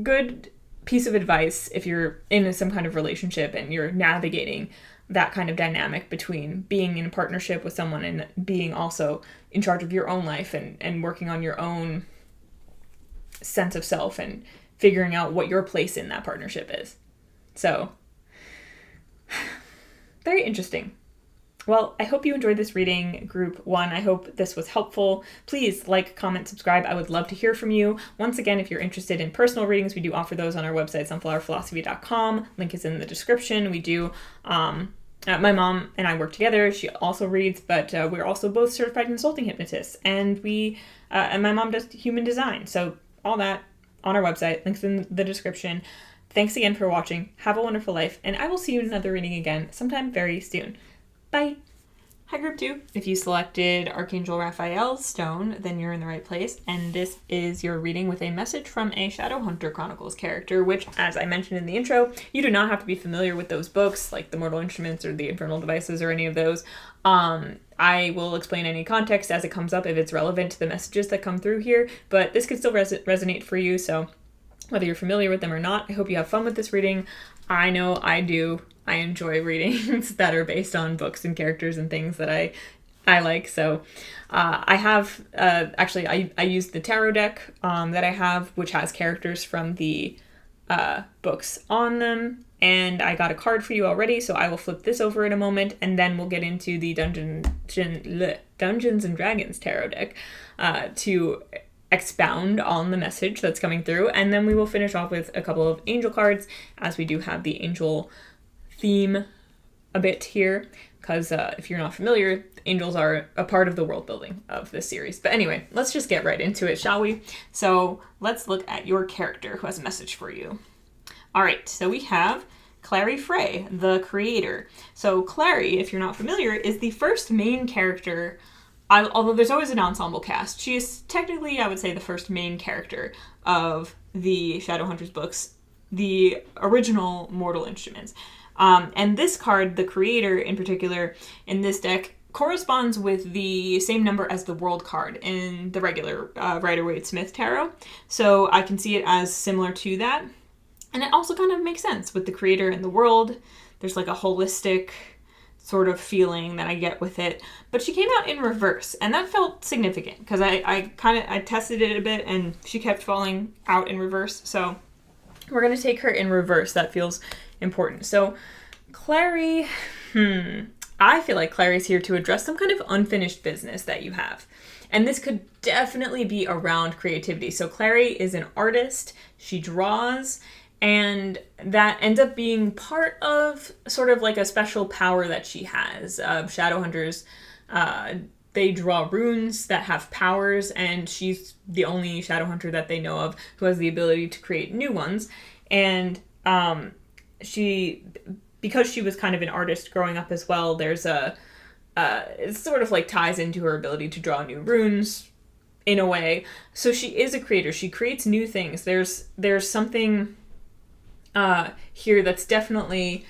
good piece of advice if you're in some kind of relationship and you're navigating that kind of dynamic between being in a partnership with someone and being also in charge of your own life and working on your own sense of self and figuring out what your place in that partnership is. So, very interesting. Well, I hope you enjoyed this reading, Group 1. I hope this was helpful. Please like, comment, subscribe. I would love to hear from you. Once again, if you're interested in personal readings, we do offer those on our website, sunflowerphilosophy.com. Link is in the description. We do, my mom and I work together. She also reads, but we're also both certified consulting hypnotists. And and my mom does human design. So all that on our website. Links in the description. Thanks again for watching. Have a wonderful life. And I will see you in another reading again sometime very soon. Bye! Hi, Group 2. If you selected Archangel Raphael's stone, then you're in the right place. And this is your reading with a message from a Shadowhunter Chronicles character, which, as I mentioned in the intro, you do not have to be familiar with those books, like the Mortal Instruments or the Infernal Devices or any of those. I will explain any context as it comes up if it's relevant to the messages that come through here, but this could still resonate for you, so whether you're familiar with them or not, I hope you have fun with this reading. I know I do. I enjoy readings that are based on books and characters and things that I like. So I have, actually, I used the tarot deck that I have, which has characters from the books on them. And I got a card for you already, so I will flip this over in a moment, and then we'll get into the Dungeons and Dragons tarot deck to expound on the message that's coming through, and then we will finish off with a couple of angel cards, as we do have the angel theme a bit here, because if you're not familiar, angels are a part of the world building of this series. But anyway, let's just get right into it, shall we? So let's look at your character who has a message for you. All right, so we have Clary Frey, the creator. So Clary, if you're not familiar, is the first main character, although there's always an ensemble cast. She is technically, I would say, the first main character of the Shadowhunters books, the original Mortal Instruments. And this card, the creator in particular, in this deck, corresponds with the same number as the world card in the regular Rider-Waite-Smith tarot. So I can see it as similar to that. And it also kind of makes sense with the creator and the world. There's like a holistic sort of feeling that I get with it. But she came out in reverse, and that felt significant because I tested it a bit and she kept falling out in reverse. So we're going to take her in reverse. That feels important. So Clary, I feel like Clary's here to address some kind of unfinished business that you have. And this could definitely be around creativity. So Clary is an artist. She draws. And that ends up being part of sort of like a special power that she has. Shadowhunters, they draw runes that have powers, and she's the only Shadowhunter that they know of who has the ability to create new ones. And because she was kind of an artist growing up as well, there's it sort of like ties into her ability to draw new runes in a way. So she is a creator. She creates new things. There's something here that's definitely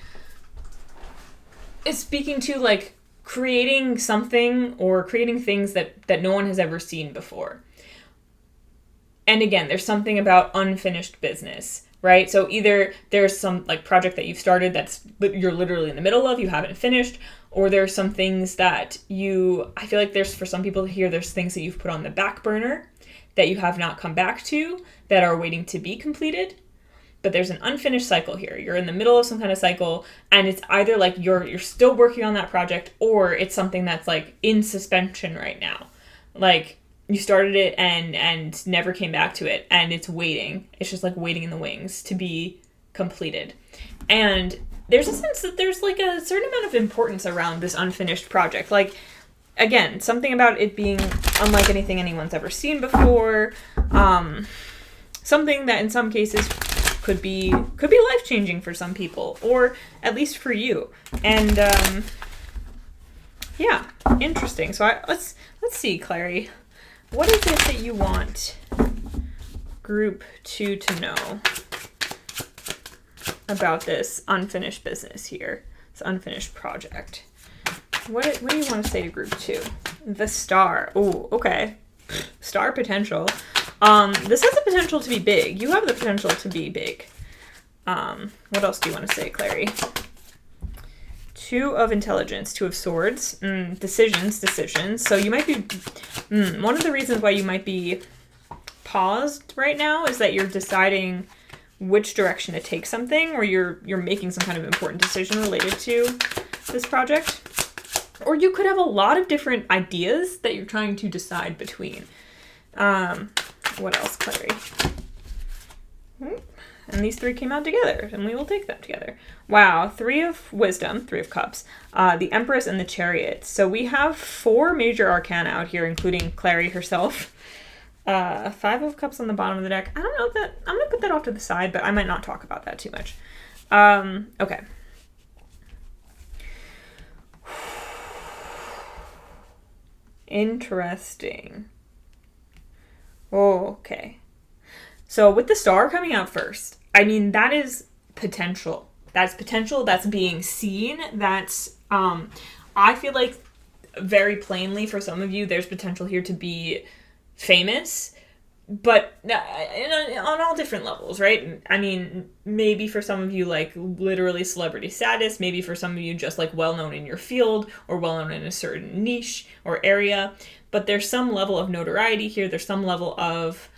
is speaking to like creating something or creating things that no one has ever seen before. And again, there's something about unfinished business right? So either there's some like project that you've started that's you're literally in the middle of, you haven't finished, or there's some things that I feel like there's, for some people here, there's things that you've put on the back burner that you have not come back to that are waiting to be completed. But there's an unfinished cycle here. You're in the middle of some kind of cycle, and it's either like you're still working on that project, or it's something that's like in suspension right now. Like you started it and never came back to it, and it's waiting. It's just like waiting in the wings to be completed. And there's a sense that there's like a certain amount of importance around this unfinished project. Like, again, something about it being unlike anything anyone's ever seen before. Something that in some cases could be life-changing for some people, or at least for you. And yeah, interesting. So let's see, Clary, what is it that you want group 2 to know about this unfinished business here, this unfinished project? What do you want to say to group 2? The star. Oh, okay. Star potential. This has the potential to be big. You have the potential to be big. What else do you want to say, Clary? 2 of intelligence, 2 of swords, decisions. So you might be, one of the reasons why you might be paused right now is that you're deciding which direction to take something, or you're making some kind of important decision related to this project. Or you could have a lot of different ideas that you're trying to decide between. What else, Clary? And these 3 came out together, and we will take them together. Wow, 3 of wisdom, 3 of cups, the Empress, and the Chariot. So we have 4 major arcana out here, including Clary herself. 5 of cups on the bottom of the deck. I don't know that, I'm going to put that off to the side, but I might not talk about that too much. Okay. Interesting. Okay. So with the star coming out first, I mean, that is potential. That's potential. That's being seen. That's, I feel like very plainly for some of you, there's potential here to be famous, but on all different levels, right? I mean, maybe for some of you, like literally celebrity status, maybe for some of you just like well-known in your field or well-known in a certain niche or area, but there's some level of notoriety here. There's some level of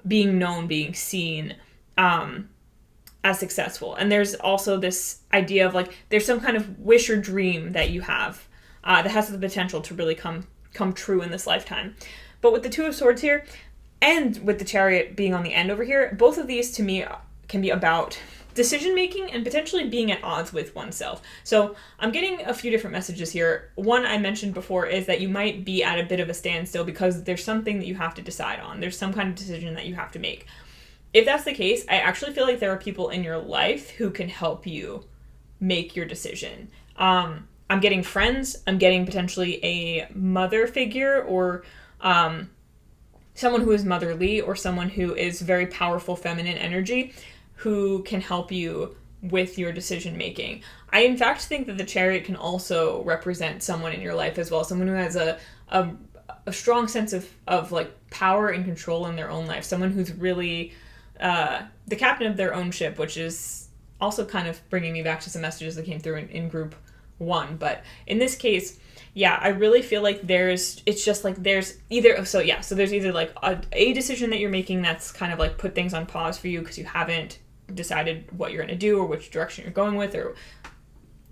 being known, being seen, as successful. And there's also this idea of like, there's some kind of wish or dream that you have, that has the potential to really come true in this lifetime. But with the 2 of swords here, and with the Chariot being on the end over here, both of these to me can be about decision-making and potentially being at odds with oneself. So I'm getting a few different messages here. One I mentioned before is that you might be at a bit of a standstill because there's something that you have to decide on. There's some kind of decision that you have to make. If that's the case, I actually feel like there are people in your life who can help you make your decision. I'm getting friends. I'm getting potentially a mother figure, or someone who is motherly, or someone who is very powerful feminine energy who can help you with your decision making. I in fact think that the Chariot can also represent someone in your life as well, someone who has a strong sense of like power and control in their own life, someone who's really the captain of their own ship, which is also kind of bringing me back to some messages that came through in group 1. But in this case, yeah, I really feel like there's either like a decision that you're making that's kind of like put things on pause for you because you haven't decided what you're going to do or which direction you're going with, or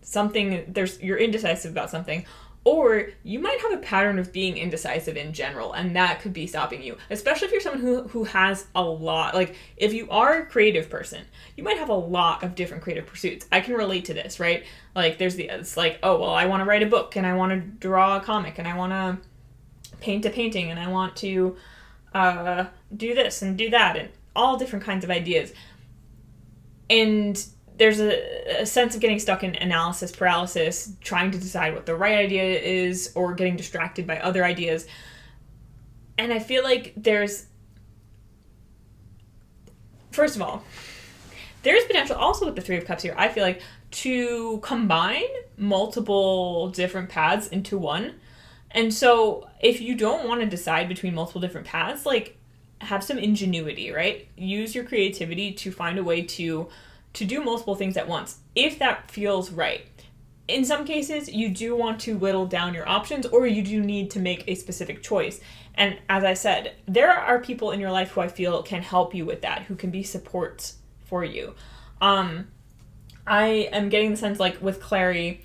something, you're indecisive about something. Or you might have a pattern of being indecisive in general, and that could be stopping you, especially if you're someone who has a lot, like if you are a creative person, you might have a lot of different creative pursuits. I can relate to this, right? Like it's like, oh, well, I want to write a book, and I want to draw a comic, and I want to paint a painting, and I want to do this and do that, and all different kinds of ideas. And there's a sense of getting stuck in analysis paralysis, trying to decide what the right idea is, or getting distracted by other ideas. And I feel like first of all, there's potential also with the 3 of Cups here, I feel like, to combine multiple different paths into one. And so if you don't want to decide between multiple different paths, like, have some ingenuity, right? Use your creativity to find a way to do multiple things at once, if that feels right. In some cases, you do want to whittle down your options, or you do need to make a specific choice. And as I said, there are people in your life who I feel can help you with that, who can be supports for you. I am getting the sense, like, with Clary,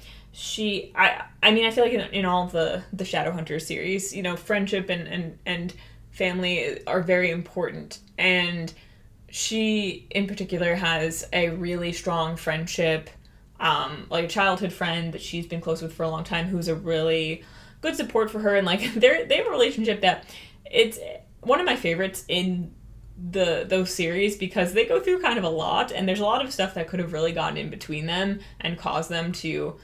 I mean, I feel like in all of the Shadowhunters series, you know, friendship and family are very important. And she, in particular, has a really strong friendship, like a childhood friend that she's been close with for a long time, who's a really good support for her. And, like, they have a relationship that it's one of my favorites in those series, because they go through kind of a lot, and there's a lot of stuff that could have really gotten in between them and caused them to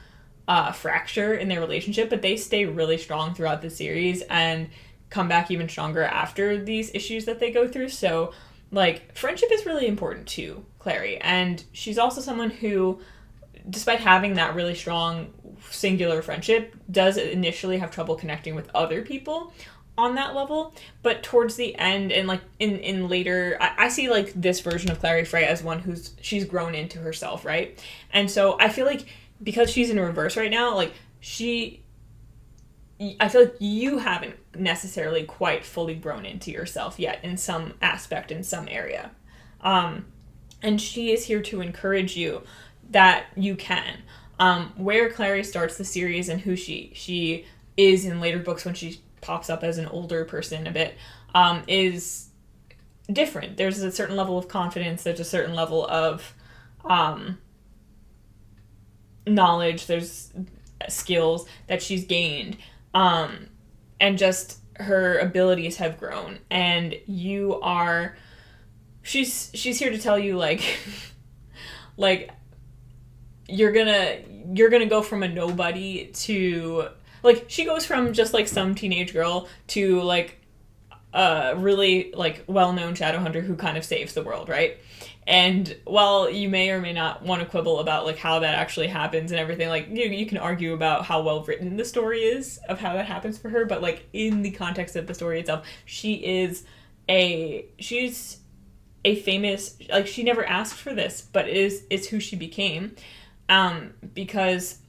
fracture in their relationship, but they stay really strong throughout the series and come back even stronger after these issues that they go through. So, like, friendship is really important to Clary, and she's also someone who, despite having that really strong singular friendship, does initially have trouble connecting with other people on that level. But towards the end, and like in later, I see like this version of Clary Frey as one she's grown into herself, right? And so I feel like, because she's in reverse right now, like I feel like you haven't necessarily quite fully grown into yourself yet in some aspect, in some area. And she is here to encourage you that you can. Where Clary starts the series and who she is in later books when she pops up as an older person a bit, is different. There's a certain level of confidence, there's a certain level of knowledge, there's skills that she's gained, and just her abilities have grown, and she's here to tell you, like, like, you're gonna go from a nobody to, like, she goes from just like some teenage girl to like a really like well-known Shadowhunter who kind of saves the world, right? And while you may or may not want to quibble about like how that actually happens and everything, like you can argue about how well written the story is of how that happens for her, but like in the context of the story itself, she's a famous, like, she never asked for this, but it's who she became, because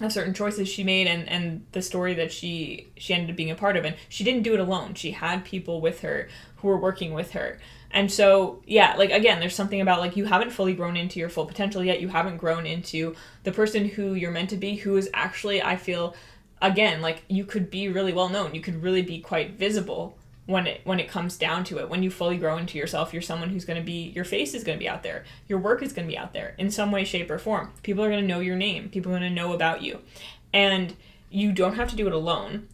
of certain choices she made and the story that she ended up being a part of. And she didn't do it alone. She had people with her who were working with her. And so, yeah, like, again, there's something about, like, you haven't fully grown into your full potential yet. You haven't grown into the person who you're meant to be, who is actually, I feel, again, like, you could be really well known. You could really be quite visible when it comes down to it. When you fully grow into yourself, you're someone who's going to be, your face is going to be out there. Your work is going to be out there in some way, shape, or form. People are going to know your name. People are going to know about you. And you don't have to do it alone.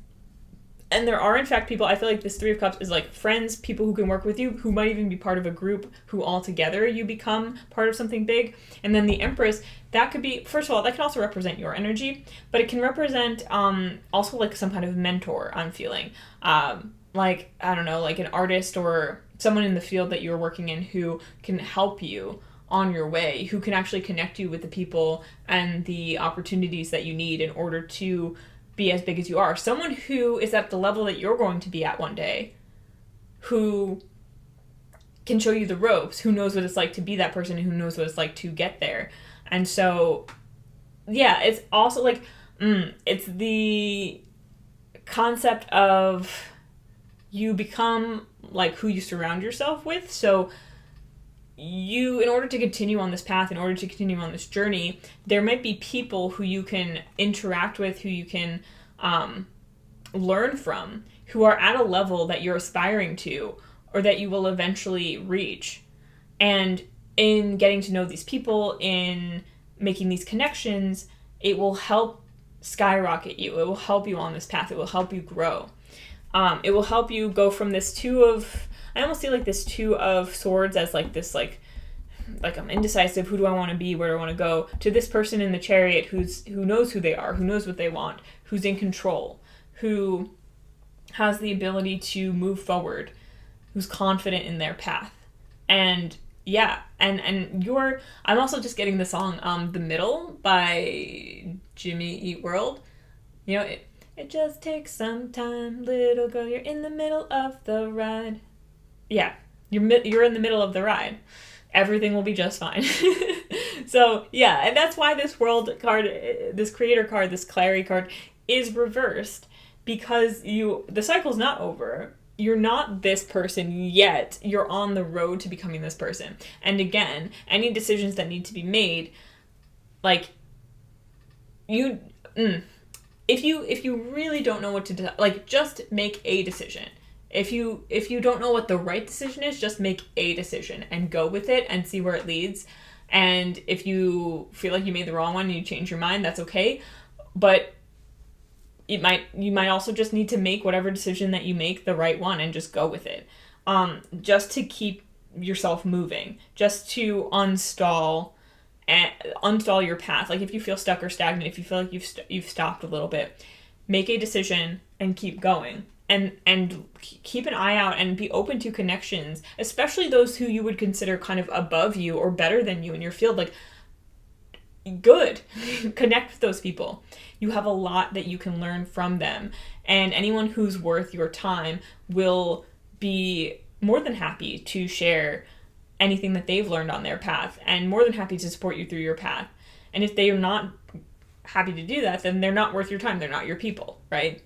And there are, in fact, people, I feel like this Three of Cups is like friends, people who can work with you, who might even be part of a group, who all together you become part of something big. And then the Empress, that could be, first of all, that can also represent your energy, but it can represent also like some kind of mentor, I'm feeling. Like, I don't know, like an artist or someone in the field that you're working in who can help you on your way, who can actually connect you with the people and the opportunities that you need in order to be as big as you are. Someone who is at the level that you're going to be at one day, who can show you the ropes, who knows what it's like to be that person, and who knows what it's like to get there. And so, yeah, it's also like, it's the concept of you become like who you surround yourself with. So you, in order to continue on this path, in order to continue on this journey, there might be people who you can interact with, who you can learn from, who are at a level that you're aspiring to, or that you will eventually reach. And in getting to know these people, in making these connections, it will help skyrocket you. It will help you on this path. It will help you grow. It will help you go from this I almost see like this Two of Swords as like this, like I'm indecisive, who do I want to be, where do I want to go, to this person in the Chariot who knows who they are, who knows what they want, who's in control, who has the ability to move forward, who's confident in their path. And yeah, and I'm also just getting the song The Middle by Jimmy Eat World. You know, it just takes some time, little girl, you're in the middle of the ride. yeah, you're in the middle of the ride. Everything will be just fine. So yeah, and that's why this world card, this creator card, this Clary card is reversed, because the cycle's not over. You're not this person yet. You're on the road to becoming this person. And again, any decisions that need to be made, like you if you really don't know what to do, like, just make a decision. If you don't know what the right decision is, just make a decision and go with it and see where it leads. And if you feel like you made the wrong one and you change your mind, that's okay. But you might also just need to make whatever decision that you make the right one and just go with it. Just to keep yourself moving, just to unstall your path. Like, if you feel stuck or stagnant, if you feel like you've stopped a little bit, make a decision and keep going. And keep an eye out and be open to connections, especially those who you would consider kind of above you or better than you in your field. Like, good. Connect with those people. You have a lot that you can learn from them. And anyone who's worth your time will be more than happy to share anything that they've learned on their path, and more than happy to support you through your path. And if they are not happy to do that, then they're not worth your time. They're not your people, right?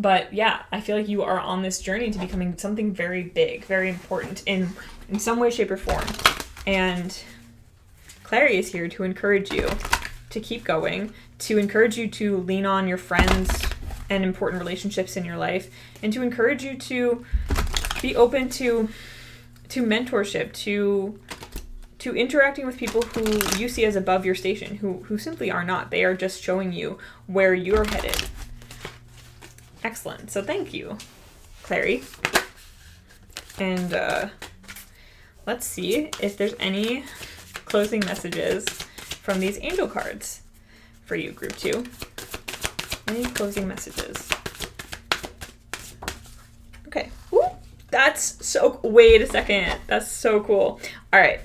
But yeah, I feel like you are on this journey to becoming something very big, very important in some way, shape, or form. And Clary is here to encourage you to keep going, to encourage you to lean on your friends and important relationships in your life, and to encourage you to be open to mentorship, to interacting with people who you see as above your station, who simply are not. They are just showing you where you're headed. Excellent. So thank you, Clary. And let's see if there's any closing messages from these angel cards for you, group 2. Any closing messages? Okay. Woo! That's so... Wait a second. That's so cool. All right.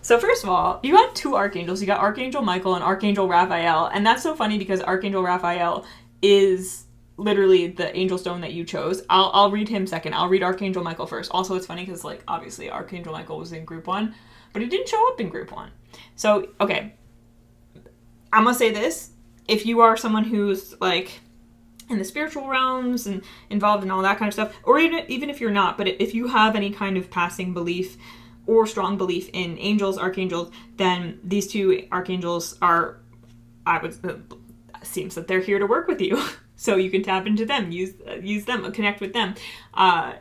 So first of all, you got 2 archangels. You got Archangel Michael and Archangel Raphael. And that's so funny because Archangel Raphael is literally the angel stone that you chose. I'll read him second. I'll read Archangel Michael first. Also, it's funny because, like, obviously Archangel Michael was in group 1, but he didn't show up in group 1. So, okay. I'm gonna say this. If you are someone who's, like, in the spiritual realms and involved in all that kind of stuff, or even if you're not, but if you have any kind of passing belief or strong belief in angels, archangels, then these 2 archangels are, seems that they're here to work with you. So you can tap into them, use them, connect with them, and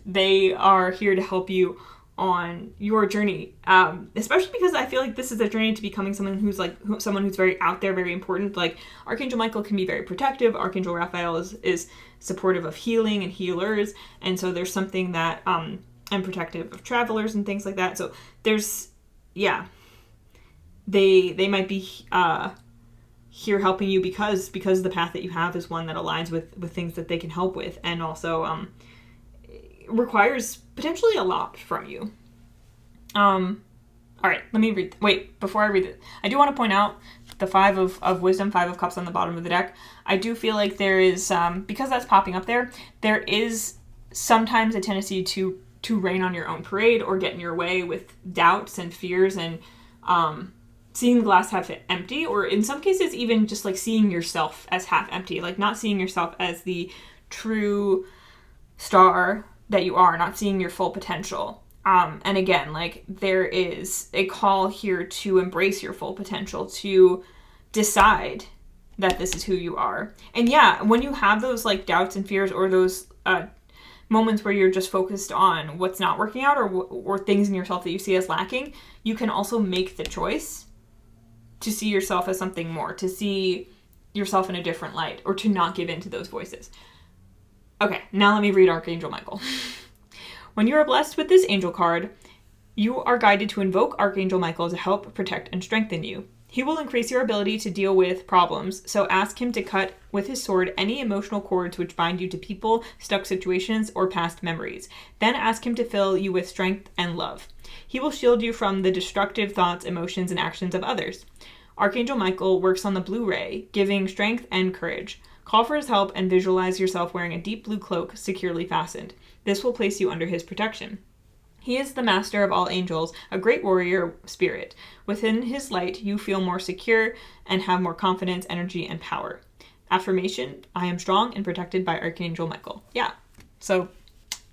they are here to help you on your journey. Especially because I feel like this is a journey to becoming someone who's very out there, very important. Like, Archangel Michael can be very protective. Archangel Raphael is supportive of healing and healers, and so there's something that and protective of travelers and things like that. So there's, yeah, they might be here helping you because the path that you have is one that aligns with things that they can help with, and also requires potentially a lot from you. All right, let me read. Wait, before I read it, I do want to point out the 5 of wisdom, 5 of cups on the bottom of the deck. I do feel like there is, because that's popping up there is sometimes a tendency to rain on your own parade or get in your way with doubts and fears and seeing the glass half empty, or in some cases even just like seeing yourself as half empty, like not seeing yourself as the true star that you are, not seeing your full potential. And again, like, there is a call here to embrace your full potential, to decide that this is who you are. And yeah, when you have those like doubts and fears, or those moments where you're just focused on what's not working out, or things in yourself that you see as lacking, you can also make the choice to see yourself as something more, to see yourself in a different light, or to not give in to those voices. Okay, now let me read Archangel Michael. When you are blessed with this angel card, you are guided to invoke Archangel Michael to help protect and strengthen you. He will increase your ability to deal with problems, so ask him to cut with his sword any emotional cords which bind you to people, stuck situations, or past memories. Then ask him to fill you with strength and love. He will shield you from the destructive thoughts, emotions, and actions of others. Archangel Michael works on the blue ray, giving strength and courage. Call for his help and visualize yourself wearing a deep blue cloak securely fastened. This will place you under his protection. He is the master of all angels, a great warrior spirit. Within his light, you feel more secure and have more confidence, energy, and power. Affirmation, I am strong and protected by Archangel Michael. Yeah, so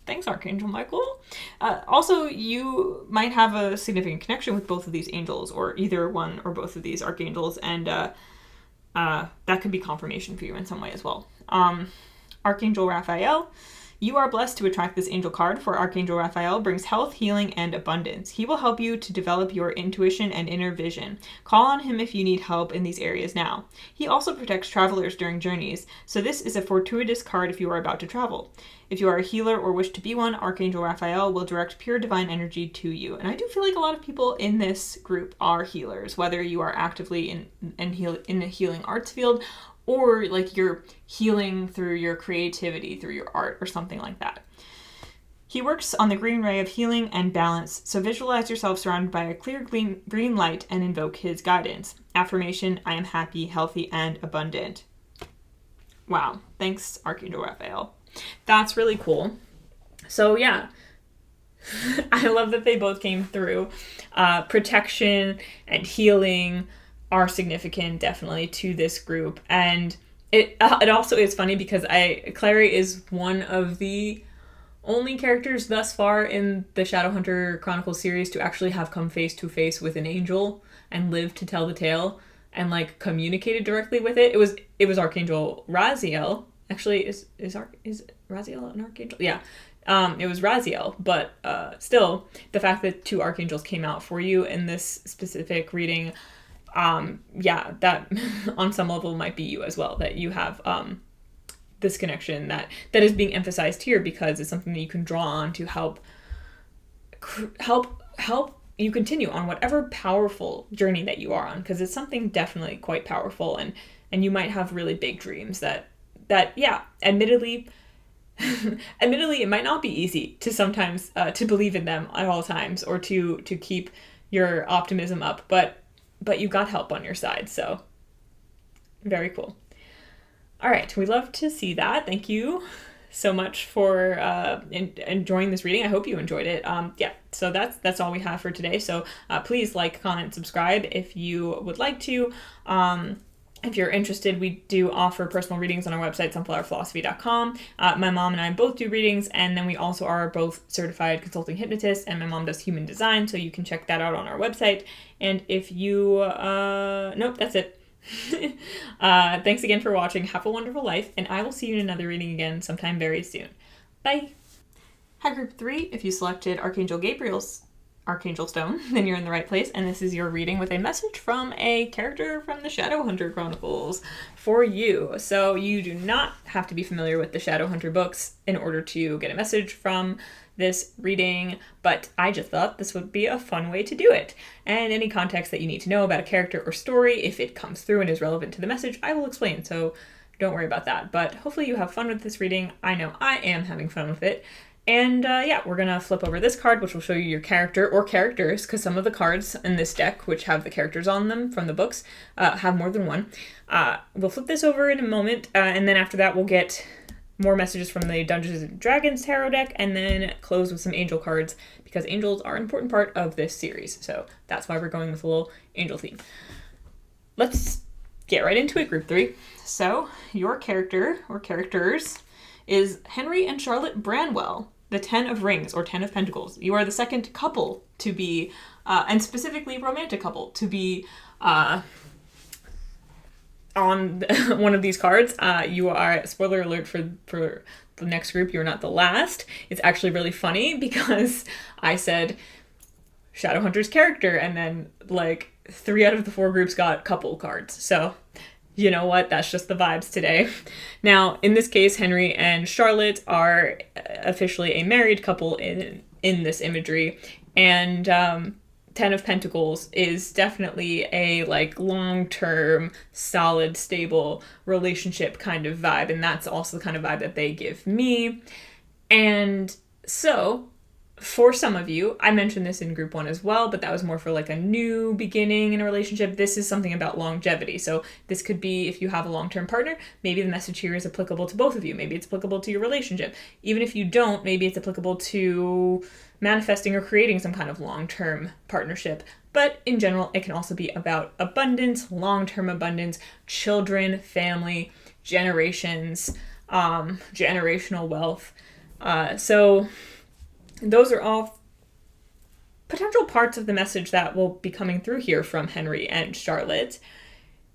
thanks, Archangel Michael. Also, you might have a significant connection with both of these angels, or either one or both of these archangels, and that could be confirmation for you in some way as well. Archangel Raphael. You are blessed to attract this angel card, for Archangel Raphael brings health, healing, and abundance. He will help you to develop your intuition and inner vision. Call on him if you need help in these areas now. He also protects travelers during journeys, so this is a fortuitous card if you are about to travel. If you are a healer or wish to be one, Archangel Raphael will direct pure divine energy to you. And I do feel like a lot of people in this group are healers, whether you are actively in the healing arts field, or like you're healing through your creativity, through your art, or something like that. He works on the green ray of healing and balance, so visualize yourself surrounded by a clear green light and invoke his guidance. Affirmation, I am happy, healthy, and abundant. Wow, thanks, Archangel Raphael. That's really cool. So yeah, I love that they both came through. Protection and healing are significant, definitely, to this group. And it also is funny because Clary is one of the only characters thus far in the Shadowhunter Chronicles series to actually have come face to face with an angel and lived to tell the tale and like communicated directly with it. It was Archangel Raziel. Actually, is Raziel an archangel? Yeah. It was Raziel, but still, the fact that two archangels came out for you in this specific reading, that on some level might be you as well, that you have this connection that is being emphasized here because it's something that you can draw on to help you continue on whatever powerful journey that you are on, because it's something definitely quite powerful, and you might have really big dreams that admittedly it might not be easy to sometimes to believe in them at all times, or to keep your optimism up, but you've got help on your side, so very cool. All right, we love to see that. Thank you so much for enjoying this reading. I hope you enjoyed it. So that's all we have for today. So please like, comment, subscribe if you would like to. If you're interested, we do offer personal readings on our website, sunflowerphilosophy.com. My mom and I both do readings, and then we also are both certified consulting hypnotists, and my mom does human design, so you can check that out on our website. And if you... nope, that's it. Thanks again for watching. Have a wonderful life, and I will see you in another reading again sometime very soon. Bye! Hi, Group 3. If you selected Archangel Gabriel's Archangel Stone, then you're in the right place, and this is your reading with a message from a character from the Shadowhunter Chronicles for you. So you do not have to be familiar with the Shadowhunter books in order to get a message from this reading, but I just thought this would be a fun way to do it. And any context that you need to know about a character or story, if it comes through and is relevant to the message, I will explain, so don't worry about that. But hopefully you have fun with this reading. I know I am having fun with it. And we're going to flip over this card, which will show you your character or characters, because some of the cards in this deck, which have the characters on them from the books, have more than one. We'll flip this over in a moment, and then after that we'll get more messages from the Dungeons & Dragons tarot deck, and then close with some angel cards, because angels are an important part of this series. So that's why we're going with a little angel theme. Let's get right into it, Group 3. So your character or characters is Henry and Charlotte Branwell, the 10 of Rings, or 10 of Pentacles. You are the second couple to be, and specifically romantic couple, to be on one of these cards. You are, spoiler alert for the next group, you're not the last. It's actually really funny because I said Shadowhunter's character, and then like 3 out of the 4 groups got couple cards. So you know what? That's just the vibes today. Now, in this case, Henry and Charlotte are officially a married couple in this imagery, and 10 of Pentacles is definitely a like long-term, solid, stable relationship kind of vibe, and that's also the kind of vibe that they give me. And so for some of you, I mentioned this in group 1 as well, but that was more for like a new beginning in a relationship. This is something about longevity. So this could be if you have a long-term partner, maybe the message here is applicable to both of you. Maybe it's applicable to your relationship. Even if you don't, maybe it's applicable to manifesting or creating some kind of long-term partnership. But in general, it can also be about abundance, long-term abundance, children, family, generations, generational wealth. So those are all potential parts of the message that will be coming through here from Henry and Charlotte.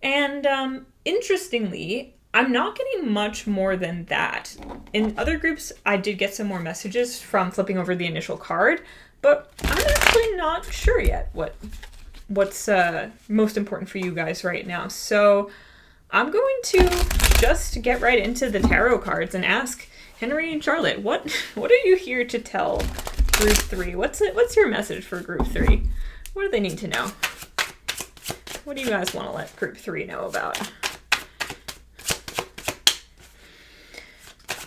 And interestingly, I'm not getting much more than that. In other groups, I did get some more messages from flipping over the initial card, but I'm actually not sure yet what's most important for you guys right now. So I'm going to just get right into the tarot cards and ask Henry and Charlotte, what are you here to tell group 3? What's your message for group 3? What do they need to know? What do you guys want to let group 3 know about?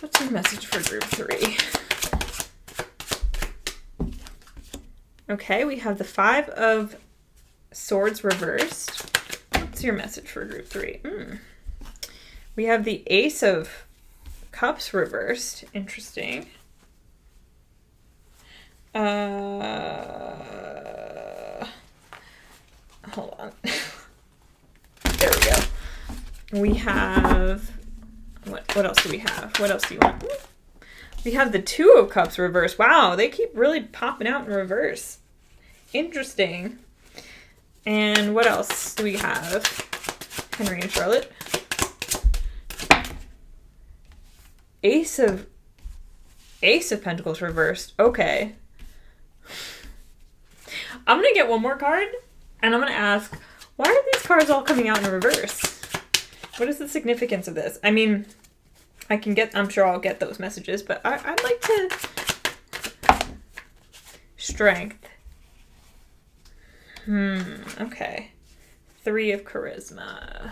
What's your message for group 3? Okay, we have the 5 of Swords reversed. What's your message for group 3? We have the Ace of Cups reversed. Interesting. Hold on. There we go. We have... What else do we have? What else do you want? We have the 2 of Cups reversed. Wow, they keep really popping out in reverse. Interesting. And what else do we have? Henry and Charlotte. Ace of Pentacles reversed. Okay. I'm going to get one more card, and I'm going to ask, why are these cards all coming out in reverse? What is the significance of this? I mean, I'm sure I'll get those messages, but I'd like to... Strength. Okay. 3 of Charisma.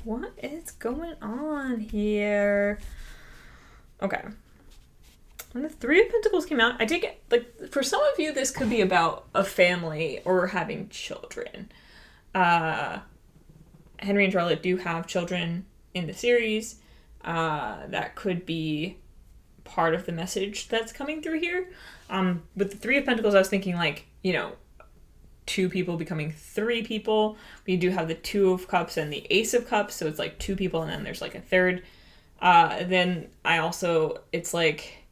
What is going on here? Okay. When the 3 of Pentacles came out, I did get, like, for some of you, this could be about a family or having children. Henry and Charlotte do have children in the series. That could be part of the message that's coming through here. With the 3 of Pentacles, I was thinking, like, 2 people becoming 3 people. We do have the 2 of Cups and the Ace of Cups, so it's like 2 people and then there's like a third. Then it's like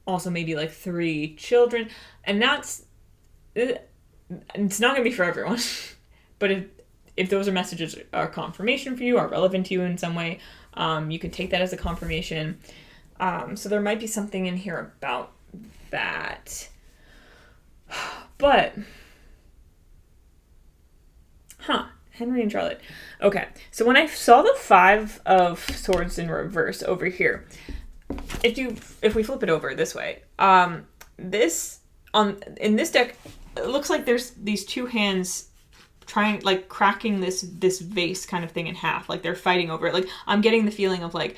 also maybe like 3 children, and it's not gonna be for everyone. But if those are messages are confirmation for you, are relevant to you in some way, you can take that as a confirmation. So there might be something in here about that. But Henry and Charlotte. Okay, so when I saw the 5 of Swords in reverse over here, if we flip it over this way, in this deck, it looks like there's these 2 hands trying, like, cracking this vase kind of thing in half, like they're fighting over it. Like, I'm getting the feeling of, like,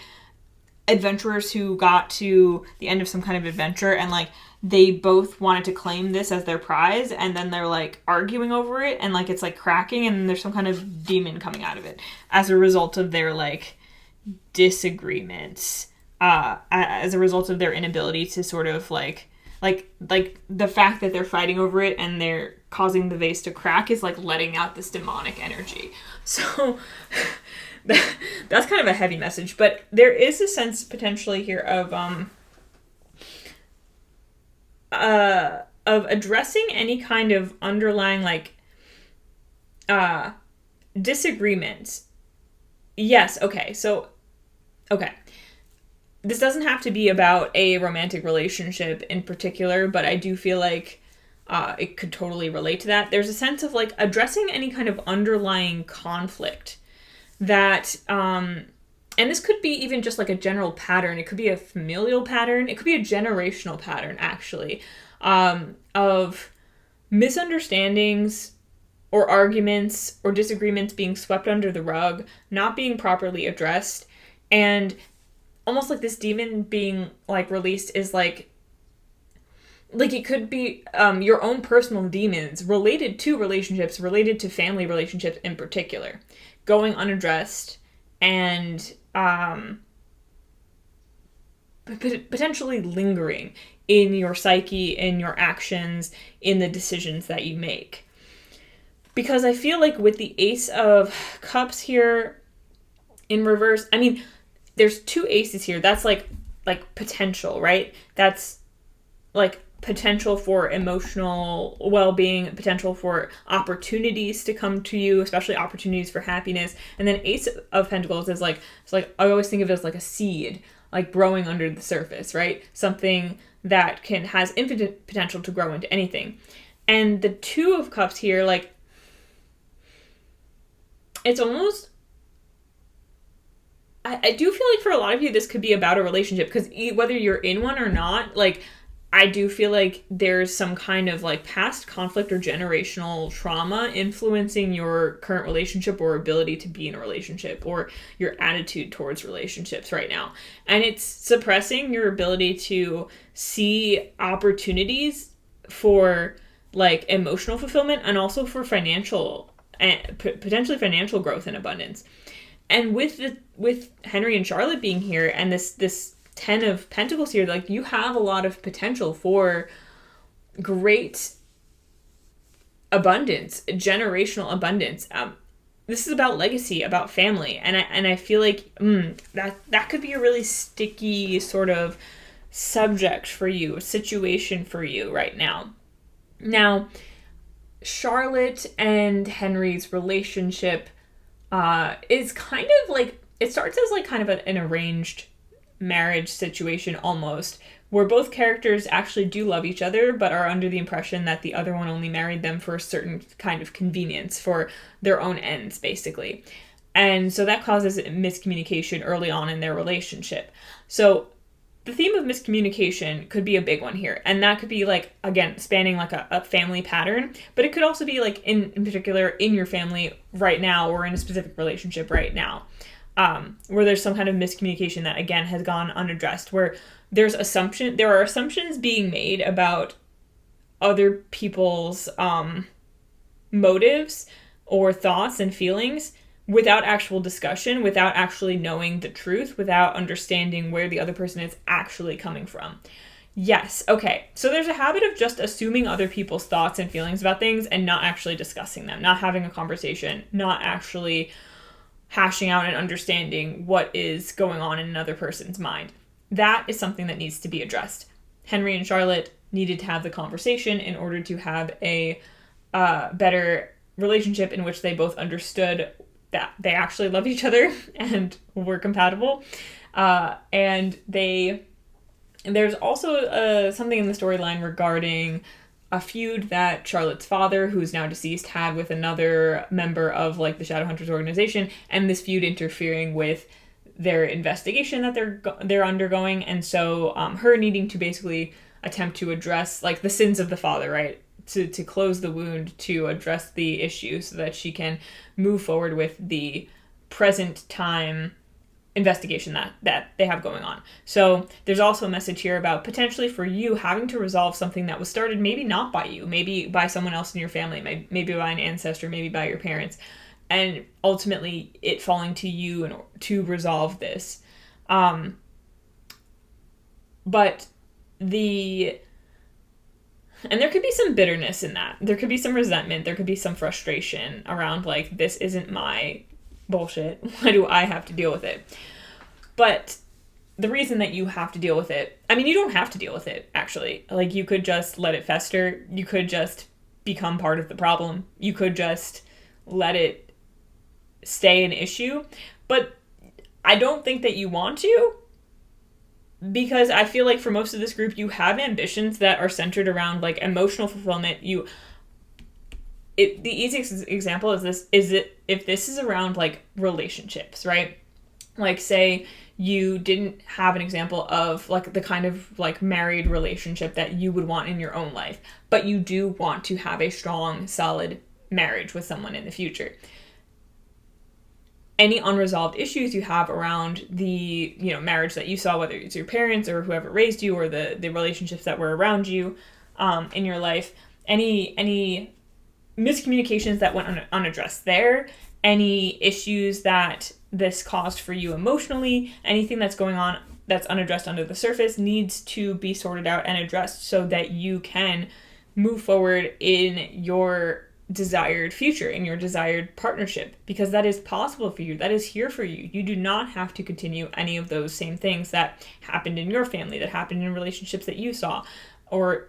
adventurers who got to the end of some kind of adventure and, like, they both wanted to claim this as their prize, and then they're, like, arguing over it, and, like, it's, like, cracking, and there's some kind of demon coming out of it as a result of their, like, disagreements, as a result of their inability to sort of, like the fact that they're fighting over it and they're causing the vase to crack is, like, letting out this demonic energy. So that's kind of a heavy message, but there is a sense potentially here of addressing any kind of underlying, like, disagreement. Yes, okay, so, okay. This doesn't have to be about a romantic relationship in particular, but I do feel like it could totally relate to that. There's a sense of, like, addressing any kind of underlying conflict that, and this could be even just, like, a general pattern. It could be a familial pattern. It could be a generational pattern, actually, of misunderstandings or arguments or disagreements being swept under the rug, not being properly addressed, and almost like this demon being like released is like it could be your own personal demons related to relationships, related to family relationships in particular, going unaddressed and potentially lingering in your psyche, in your actions, in the decisions that you make. Because I feel like with the Ace of Cups here in reverse, I mean, there's two aces here. That's like potential, right? That's like potential for emotional well-being, potential for opportunities to come to you, especially opportunities for happiness. And then Ace of Pentacles is like, it's like, I always think of it as like a seed, like growing under the surface, right? Something that has infinite potential to grow into anything. And the Two of Cups here, like, it's almost, I do feel like for a lot of you, this could be about a relationship, because whether you're in one or not, like, I do feel like there's some kind of like past conflict or generational trauma influencing your current relationship or ability to be in a relationship or your attitude towards relationships right now. And it's suppressing your ability to see opportunities for like emotional fulfillment and also for financial and potentially financial growth and abundance. And with Henry and Charlotte being here and this 10 of Pentacles here, like, you have a lot of potential for great abundance, generational abundance. This is about legacy, about family, and I feel like that could be a really sticky sort of subject for you, a situation for you right now. Now, Charlotte and Henry's relationship is kind of like, it starts as like kind of an arranged marriage situation almost, where both characters actually do love each other but are under the impression that the other one only married them for a certain kind of convenience, for their own ends, basically. And so that causes miscommunication early on in their relationship. So the theme of miscommunication could be a big one here, and that could be like, again, spanning like a family pattern, but it could also be like in particular in your family right now, or in a specific relationship right now. Where there's some kind of miscommunication that, again, has gone unaddressed, where there are assumptions being made about other people's motives or thoughts and feelings without actual discussion, without actually knowing the truth, without understanding where the other person is actually coming from. Yes, okay. So there's a habit of just assuming other people's thoughts and feelings about things and not actually discussing them, not having a conversation, not actually hashing out and understanding what is going on in another person's mind. That is something that needs to be addressed. Henry and Charlotte needed to have the conversation in order to have a better relationship in which they both understood that they actually love each other and were compatible. And there's also something in the storyline regarding a feud that Charlotte's father, who's now deceased, had with another member of like the Shadowhunters organization, and this feud interfering with their investigation that they're undergoing, and so her needing to basically attempt to address like the sins of the father, right? To close the wound, to address the issue so that she can move forward with the present time investigation that they have going on. So there's also a message here about potentially for you having to resolve something that was started maybe not by you, maybe by someone else in your family, maybe by an ancestor, maybe by your parents, and ultimately it falling to you to resolve this. But and there could be some bitterness in that. There could be some resentment. There could be some frustration around like, this isn't my bullshit. Why do I have to deal with it? But the reason that you have to deal with it, I mean, you don't have to deal with it, actually. Like, you could just let it fester. You could just become part of the problem. You could just let it stay an issue. But I don't think that you want to, because I feel like for most of this group, you have ambitions that are centered around like emotional fulfillment. The easiest example is this, if this is around like relationships, right? Like, say you didn't have an example of like the kind of like married relationship that you would want in your own life, but you do want to have a strong, solid marriage with someone in the future. any unresolved issues you have around the, marriage that you saw, whether it's your parents or whoever raised you, or the relationships that were around you in your life, any miscommunications that went unaddressed there, any issues that this caused for you emotionally, anything that's going on that's unaddressed under the surface needs to be sorted out and addressed so that you can move forward in your desired future, in your desired partnership, because that is possible for you. That is here for you. You do not have to continue any of those same things that happened in your family, that happened in relationships that you saw, or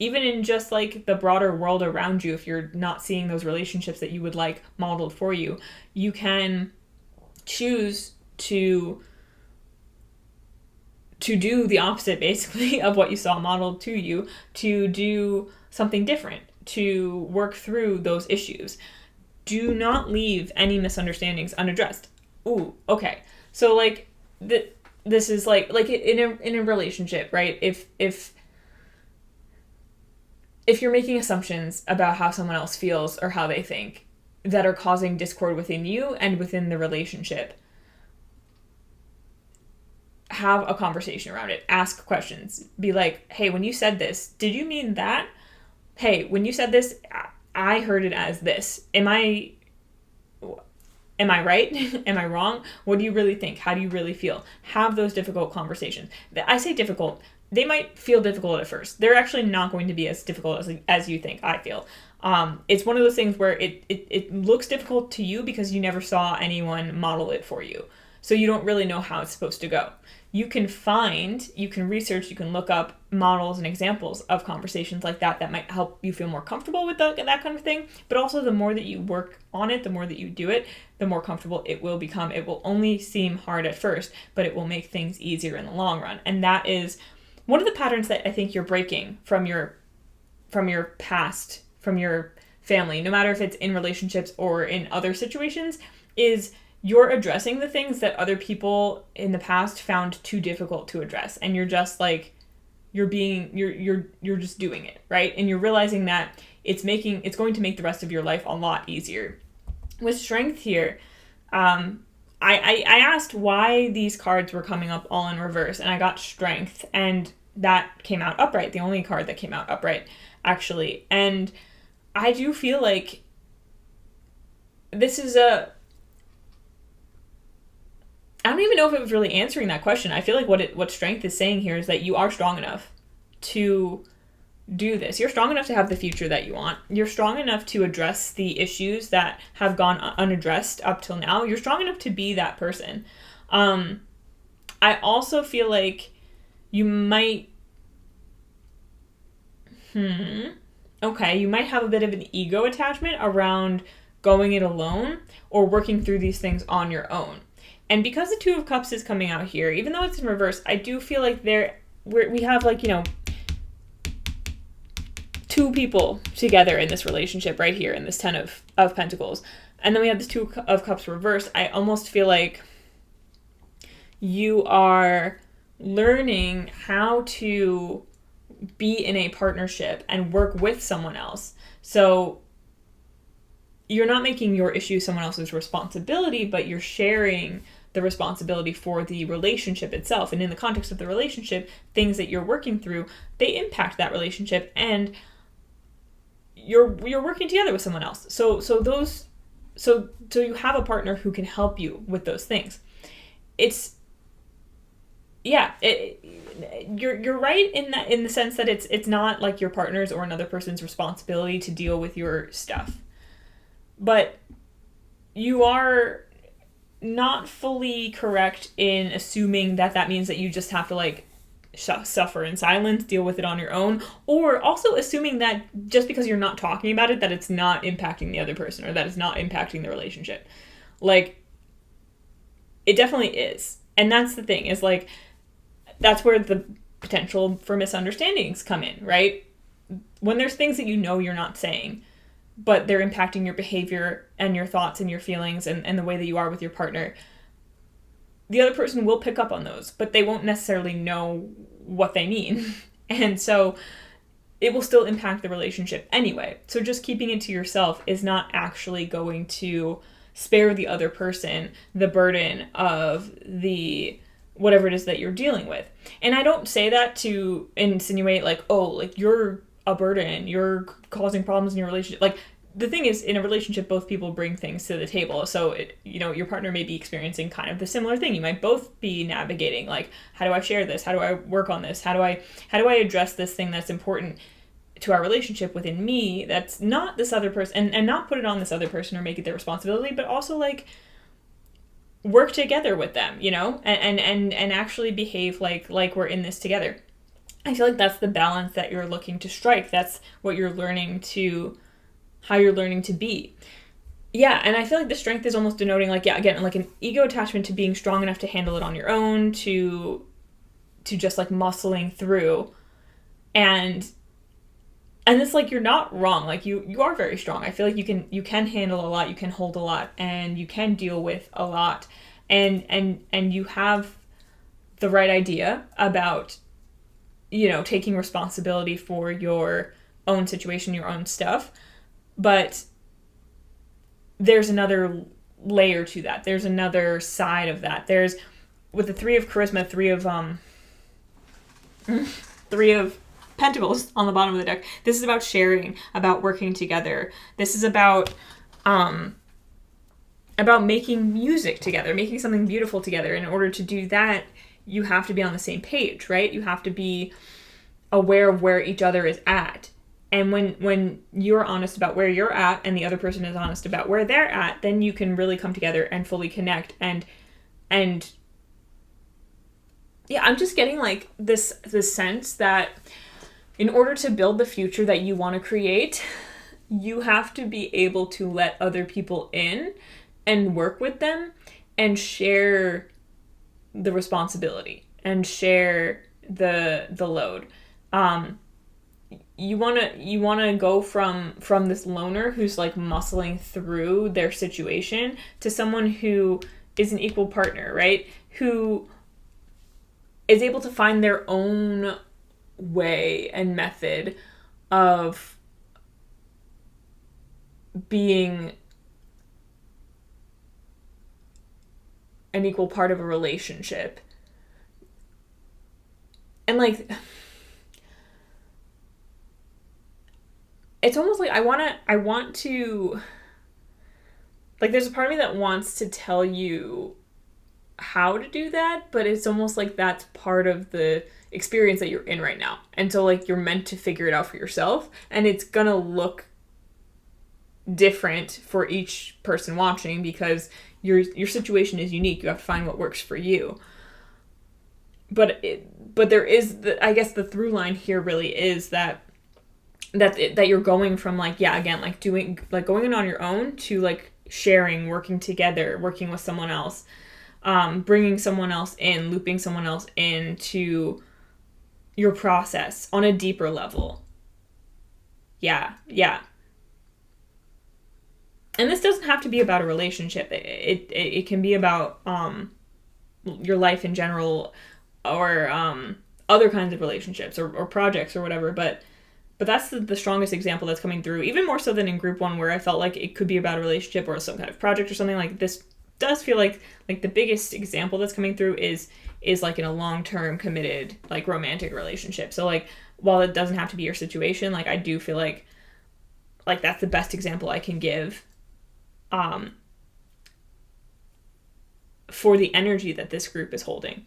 even in just like the broader world around you. If you're not seeing those relationships that you would like modeled for you, you can choose to do the opposite, basically, of what you saw modeled to you, to do something different, to work through those issues. Do not leave any misunderstandings unaddressed. Ooh, okay. So like this is like in a relationship, right? If you're making assumptions about how someone else feels or how they think that are causing discord within you and within the relationship, have a conversation around it. Ask questions. Be like, hey, when you said this, did you mean that? Hey, when you said this, I heard it as this. Am I right? Am I wrong? What do you really think? How do you really feel? Have those difficult conversations. I say difficult. They might feel difficult at first. They're actually not going to be as difficult as you think, I feel. It's one of those things where it looks difficult to you because you never saw anyone model it for you. So you don't really know how it's supposed to go. You can research, you can look up models and examples of conversations like that might help you feel more comfortable with that kind of thing. But also, the more that you work on it, the more that you do it, the more comfortable it will become. It will only seem hard at first, but it will make things easier in the long run. And that is one of the patterns that I think you're breaking from your past, from your family, no matter if it's in relationships or in other situations, is you're addressing the things that other people in the past found too difficult to address. And you're just like, you're just doing it, right? And you're realizing that it's going to make the rest of your life a lot easier. With strength here, I asked why these cards were coming up all in reverse, and I got strength, and that came out upright, the only card that came out upright, actually. And I do feel like this is I don't even know if it was really answering that question. I feel like what strength is saying here is that you are strong enough to do this. You're strong enough to have the future that you want. You're strong enough to address the issues that have gone unaddressed up till now. You're strong enough to be that person. I also feel like you might you might have a bit of an ego attachment around going it alone or working through these things on your own. And because the Two of Cups is coming out here, even though it's in reverse, I do feel like we have two people together in this relationship right here in this Ten of Pentacles. And then we have this Two of Cups reversed. I almost feel like you are learning how to be in a partnership and work with someone else. So you're not making your issue someone else's responsibility, but you're sharing the responsibility for the relationship itself. And in the context of the relationship, things that you're working through, they impact that relationship, and you're working together with someone else. So you have a partner who can help you with those things. You're right in the sense that it's not like your partner's or another person's responsibility to deal with your stuff. But you are not fully correct in assuming that means that you just have to suffer in silence, deal with it on your own, or also assuming that just because you're not talking about it, that it's not impacting the other person or that it's not impacting the relationship. It definitely is. And that's the thing, is that's where the potential for misunderstandings come in, right? When there's things that you're not saying, but they're impacting your behavior and your thoughts and your feelings and the way that you are with your partner, the other person will pick up on those, but they won't necessarily know what they mean. And so it will still impact the relationship anyway. So just keeping it to yourself is not actually going to spare the other person the burden of the whatever it is that you're dealing with. And I don't say that to insinuate like, oh, like you're a burden, you're causing problems in your relationship. Like, the thing is, in a relationship, both people bring things to the table. So, your partner may be experiencing kind of the similar thing. You might both be navigating, like, how do I share this? How do I work on this? How do I address this thing that's important to our relationship within me that's not this other person, and not put it on this other person or make it their responsibility, but also, like, work together with them, and actually behave like we're in this together. I feel like that's the balance that you're looking to strike. That's what you're learning to... how you're learning to be. Yeah, and I feel like the strength is almost denoting, like, yeah, again, like an ego attachment to being strong enough to handle it on your own, to just, like, muscling through. And it's, like, you're not wrong. Like, you are very strong. I feel like you can handle a lot, you can hold a lot, and you can deal with a lot. And you have the right idea about, taking responsibility for your own situation, your own stuff. But there's another layer to that. There's another side of that. There's, with the Three of Charisma, Three of Pentacles on the bottom of the deck. This is about sharing, about working together. This is about making music together, making something beautiful together. In order to do that, you have to be on the same page, right? You have to be aware of where each other is at. And when you're honest about where you're at and the other person is honest about where they're at, then you can really come together and fully connect. And yeah, I'm just getting like this sense that in order to build the future that you want to create, you have to be able to let other people in and work with them and share the responsibility and share the load. You want to go from this loner who's like muscling through their situation to someone who is an equal partner, right? Who is able to find their own way and method of being an equal part of a relationship. And like, it's almost like I want to, like, there's a part of me that wants to tell you how to do that, but it's almost like that's part of the experience that you're in right now. And so, like, you're meant to figure it out for yourself, and it's gonna look different for each person watching because your situation is unique. You have to find what works for you. But there is, I guess the through line here really is that you're going from, like, yeah, again, like doing, like going in on your own to like sharing, working together, working with someone else, bringing someone else in, looping someone else into your process on a deeper level. Yeah. And this doesn't have to be about a relationship. It can be about your life in general, or other kinds of relationships or projects or whatever. But that's the strongest example that's coming through, even more so than in group one, where I felt like it could be about a relationship or some kind of project or something. Like, this does feel like the biggest example that's coming through is like in a long-term committed, like, romantic relationship. So, like, while it doesn't have to be your situation, like, I do feel like that's the best example I can give for the energy that this group is holding.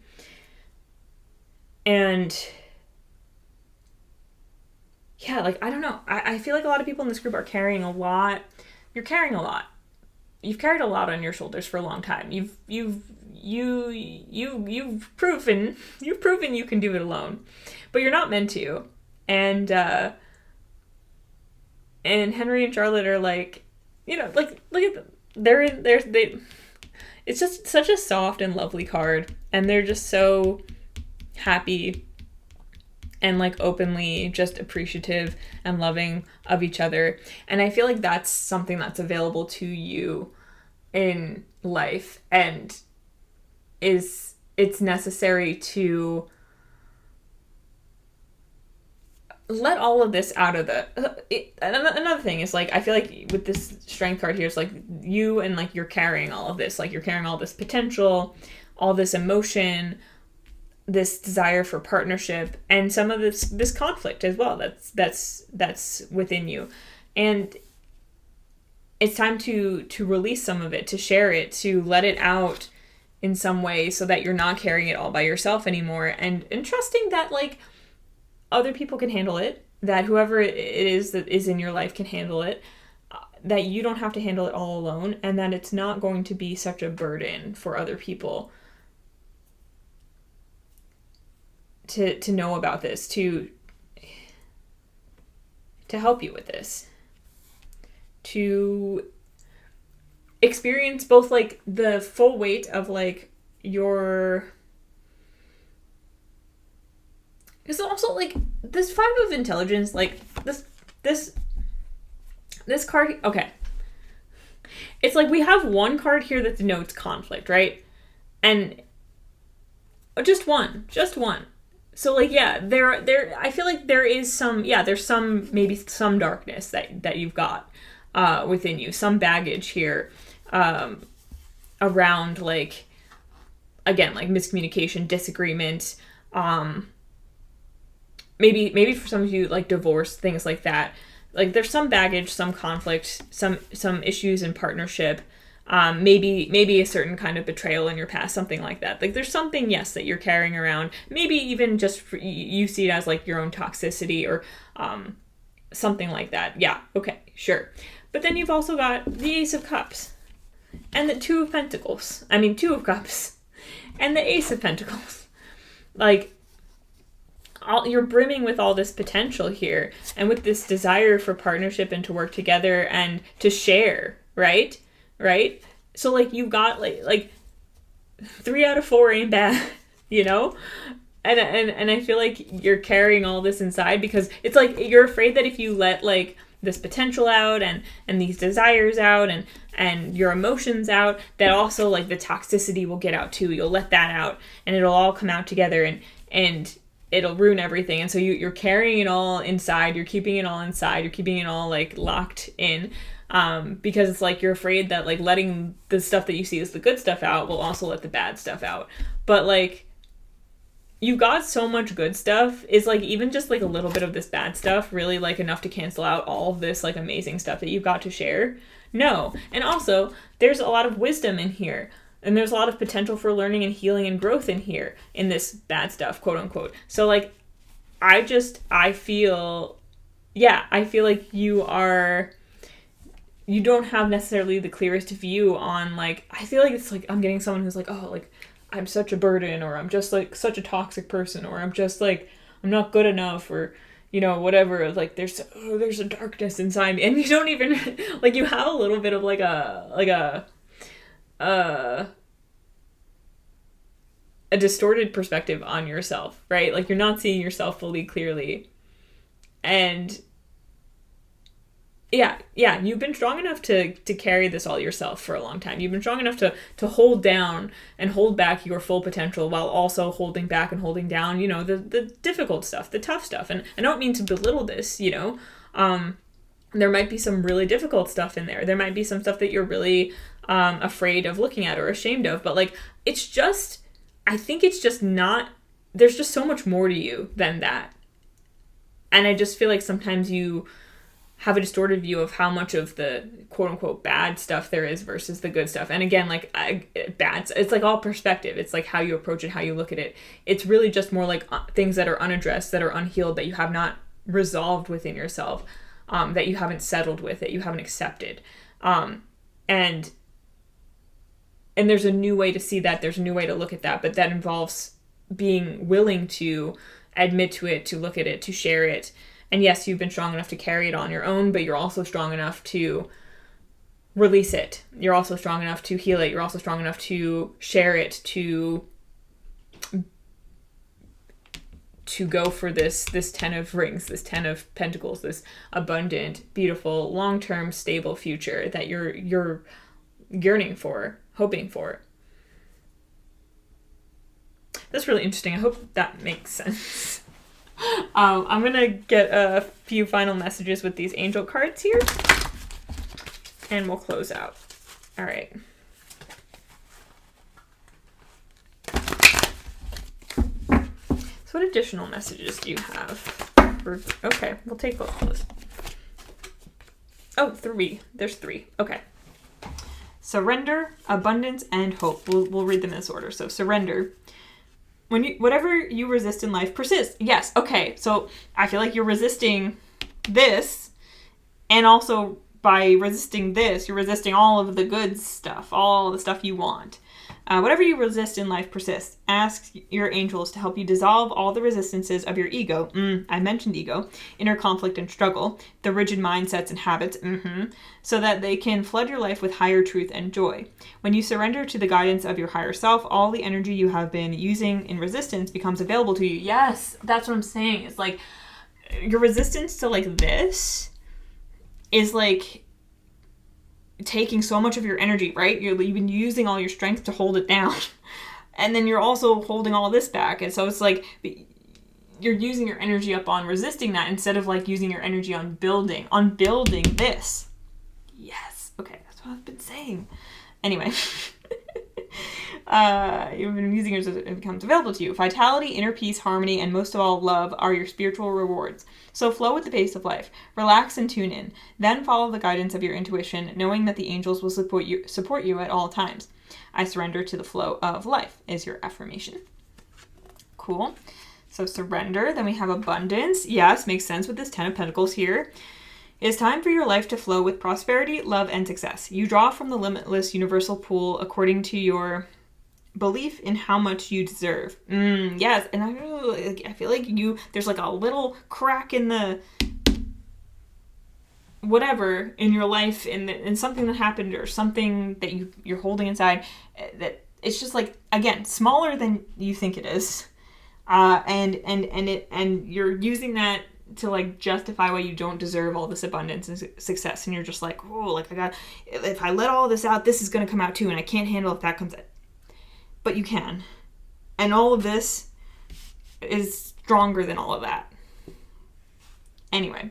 And yeah, like, I don't know. I feel like a lot of people in this group are carrying a lot. You're carrying a lot. You've carried a lot on your shoulders for a long time. You've proven you can do it alone, but you're not meant to. And Henry and Charlotte are like, like, look at them. It's just such a soft and lovely card, and they're just so happy and, like, openly just appreciative and loving of each other. And I feel like that's something that's available to you in life, and it's necessary to let all of this out of the another thing is like, I feel like with this strength card here, it's like you and like you're carrying all of this, like you're carrying all this potential, all this emotion, this desire for partnership, and some of this conflict as well that's within you. And it's time to release some of it, to share it, to let it out in some way, so that you're not carrying it all by yourself anymore, and trusting that like other people can handle it, that whoever it is that is in your life can handle it, that you don't have to handle it all alone, and that it's not going to be such a burden for other people to know about this, to help you with this, to experience both like the full weight of like your, because also like this 5 of intelligence, like this card, okay, it's like we have one card here that denotes conflict, right? And just one. So like, yeah, there I feel like there is some, yeah, there's some, maybe some darkness that you've got within you, some baggage here around like, again, like miscommunication, disagreement, maybe for some of you like divorce, things like that. Like there's some baggage, some conflict, some issues in partnership, maybe a certain kind of betrayal in your past, something like that. Like there's something, yes, that you're carrying around, maybe even just you see it as like your own toxicity or something like that. Yeah, okay, sure. But then you've also got the Ace of Cups and the Two of Cups and the Ace of Pentacles. Like, you're brimming with all this potential here, and with this desire for partnership and to work together and to share, right? So like you've got like 3 out of 4 ain't bad, you know? And I feel like you're carrying all this inside because it's like you're afraid that if you let like this potential out and these desires out and your emotions out, that also like the toxicity will get out too. You'll let that out and it'll all come out together and it'll ruin everything. And so you're carrying it all inside, you're keeping it all inside, you're keeping it all like locked in, because it's like you're afraid that like letting the stuff that you see as the good stuff out will also let the bad stuff out. But like, you've got so much good stuff, is like even just like a little bit of this bad stuff really like enough to cancel out all of this like amazing stuff that you've got to share? No. And also there's a lot of wisdom in here. And there's a lot of potential for learning and healing and growth in here, in this bad stuff, quote unquote. So like, I feel like you don't have necessarily the clearest view on like, I feel like it's like, I'm getting someone who's like, oh, like, I'm such a burden, or I'm just like such a toxic person, or I'm just like, I'm not good enough, or, you know, whatever. Like there's a darkness inside me. And you don't even, like, you have a little bit of like a distorted perspective on yourself, right? Like you're not seeing yourself fully clearly. And yeah, you've been strong enough to carry this all yourself for a long time. You've been strong enough to hold down and hold back your full potential while also holding back and holding down, you know, the difficult stuff, the tough stuff. And I don't mean to belittle this, you know. There might be some really difficult stuff in there. There might be some stuff that you're really afraid of looking at or ashamed of. But like, I think it's just not, there's just so much more to you than that. And I just feel like sometimes you have a distorted view of how much of the quote unquote bad stuff there is versus the good stuff. And again, like it's like all perspective. It's like how you approach it, how you look at it. It's really just more like things that are unaddressed, that are unhealed, that you have not resolved within yourself, that you haven't settled with, that you haven't accepted. And there's a new way to see that. There's a new way to look at that. But that involves being willing to admit to it, to look at it, to share it. And yes, you've been strong enough to carry it on your own, but you're also strong enough to release it. You're also strong enough to heal it. You're also strong enough to share it, to go for this 10 of rings, this 10 of pentacles, this abundant, beautiful, long-term, stable future that you're yearning for, hoping for. That's really interesting. I hope that makes sense. I'm gonna get a few final messages with these angel cards here, and we'll close out. All right. So what additional messages do you have? Okay, we'll take both of those. Oh, 3. There's 3. Okay. Surrender, abundance, and hope. We'll read them in this order. So surrender. Whatever you resist in life persists. Yes. Okay. So I feel like you're resisting this, and also by resisting this, you're resisting all of the good stuff, all the stuff you want. Whatever you resist in life persists. Ask your angels to help you dissolve all the resistances of your ego. I mentioned ego, inner conflict and struggle, the rigid mindsets and habits, so that they can flood your life with higher truth and joy. When you surrender to the guidance of your higher self, all the energy you have been using in resistance becomes available to you. Yes, that's what I'm saying. It's like your resistance to like this is like taking so much of your energy, right? You've been using all your strength to hold it down. And then you're also holding all this back. And so it's like you're using your energy up on resisting that instead of like using your energy on building this. Yes. Okay. That's what I've been saying. Anyway, you've been using it as it becomes available to you. Vitality, inner peace, harmony, and most of all, love are your spiritual rewards. So flow with the pace of life. Relax and tune in. Then follow the guidance of your intuition, knowing that the angels will support you at all times. I surrender to the flow of life is your affirmation. Cool. So surrender. Then we have abundance. Yes, makes sense with this 10 of Pentacles here. It is time for your life to flow with prosperity, love, and success. You draw from the limitless universal pool according to your belief in how much you deserve. Yes, and I feel like there's like a little crack in the whatever in your life, in something that happened or something that you're holding inside, that it's just like, again, smaller than you think it is, and you're using that to like justify why you don't deserve all this abundance and success, and you're just like, oh, like if I let all this out, this is gonna come out too, and I can't handle if that comes out. But you can. And all of this is stronger than all of that. Anyway.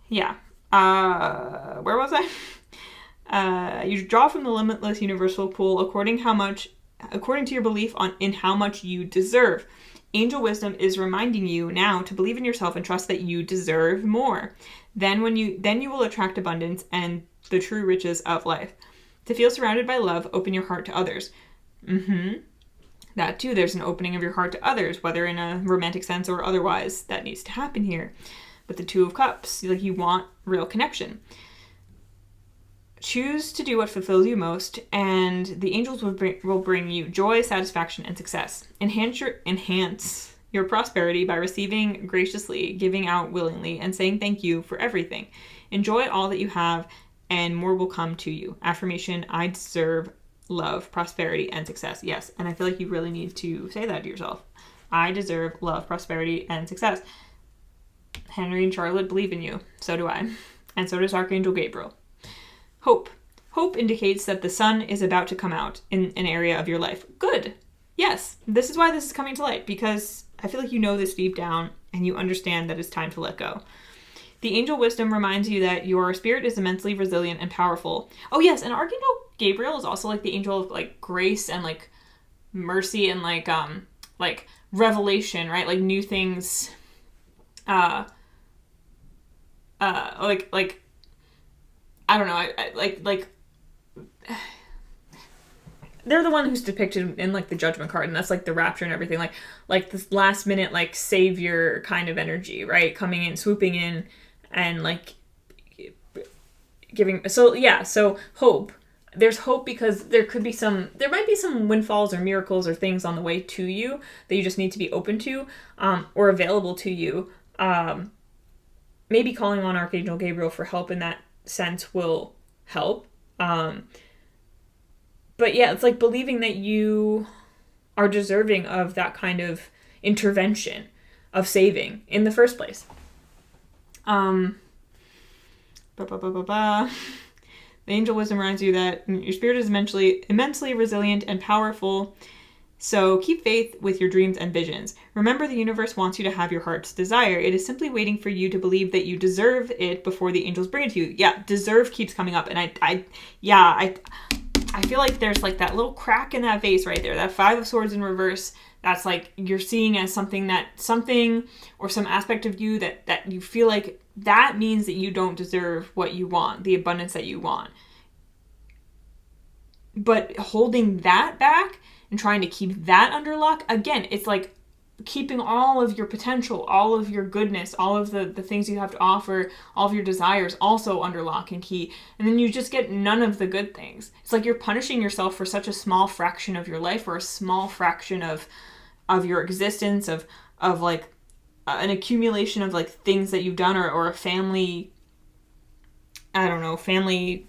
Yeah. Where was I? You draw from the limitless universal pool according to your belief in how much you deserve. Angel wisdom is reminding you now to believe in yourself and trust that you deserve more. Then you will attract abundance and the true riches of life. To feel surrounded by love, open your heart to others. That too, there's an opening of your heart to others, whether in a romantic sense or otherwise. That needs to happen here. With the 2 of Cups, like you want real connection. Choose to do what fulfills you most, and the angels will bring you joy, satisfaction, and success. Enhance your prosperity by receiving graciously, giving out willingly, and saying thank you for everything. Enjoy all that you have, and more will come to you. Affirmation: I deserve love, prosperity, and success. Yes, and I feel like you really need to say that to yourself. I deserve love, prosperity, and success. Henry and Charlotte believe in you. So do I. And so does Archangel Gabriel. Hope. Hope indicates that the sun is about to come out in an area of your life. Good. Yes, this is why this is coming to light, because I feel like you know this deep down and you understand that it's time to let go. The angel wisdom reminds you that your spirit is immensely resilient and powerful. Oh yes, and Archangel Gabriel is also like the angel of like grace and like mercy and like revelation, right? Like new things, like I don't know, I they're the one who's depicted in like the Judgment card, and that's like the rapture and everything, like this last minute like savior kind of energy, right? Coming in, swooping in, and like giving. So yeah, so hope. There's hope because there might be some windfalls or miracles or things on the way to you that you just need to be open to, or available to you. Maybe calling on Archangel Gabriel for help in that sense will help. But yeah, it's like believing that you are deserving of that kind of intervention, of saving in the first place. The angel wisdom reminds you that your spirit is immensely resilient and powerful, So keep faith with your dreams and visions. Remember, the universe wants you to have your heart's desire. It is simply waiting for you to believe that you deserve it before the angels bring it to you. Yeah, deserve keeps coming up. And I feel like there's like that little crack in that vase right there. That 5 of Swords in reverse. That's like you're seeing as something or some aspect of you that you feel like that means that you don't deserve what you want, the abundance that you want. But holding that back and trying to keep that under lock, again, it's like keeping all of your potential, all of your goodness, all of the things you have to offer, all of your desires also under lock and key. And then you just get none of the good things. It's like you're punishing yourself for such a small fraction of your life, or a small fraction of your existence, of like an accumulation of like things that you've done, or a family, family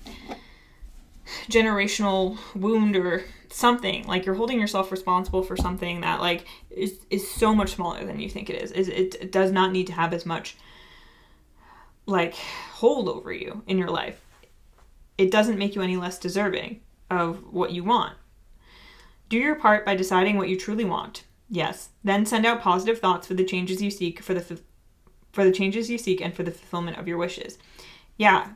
generational wound or something. Like you're holding yourself responsible for something that like is so much smaller than you think it is. It does not need to have as much like hold over you in your life. It doesn't make you any less deserving of what you want. Do your part by deciding what you truly want. Yes. Then send out positive thoughts for the changes you seek, for the changes you seek, and for the fulfillment of your wishes. Yeah.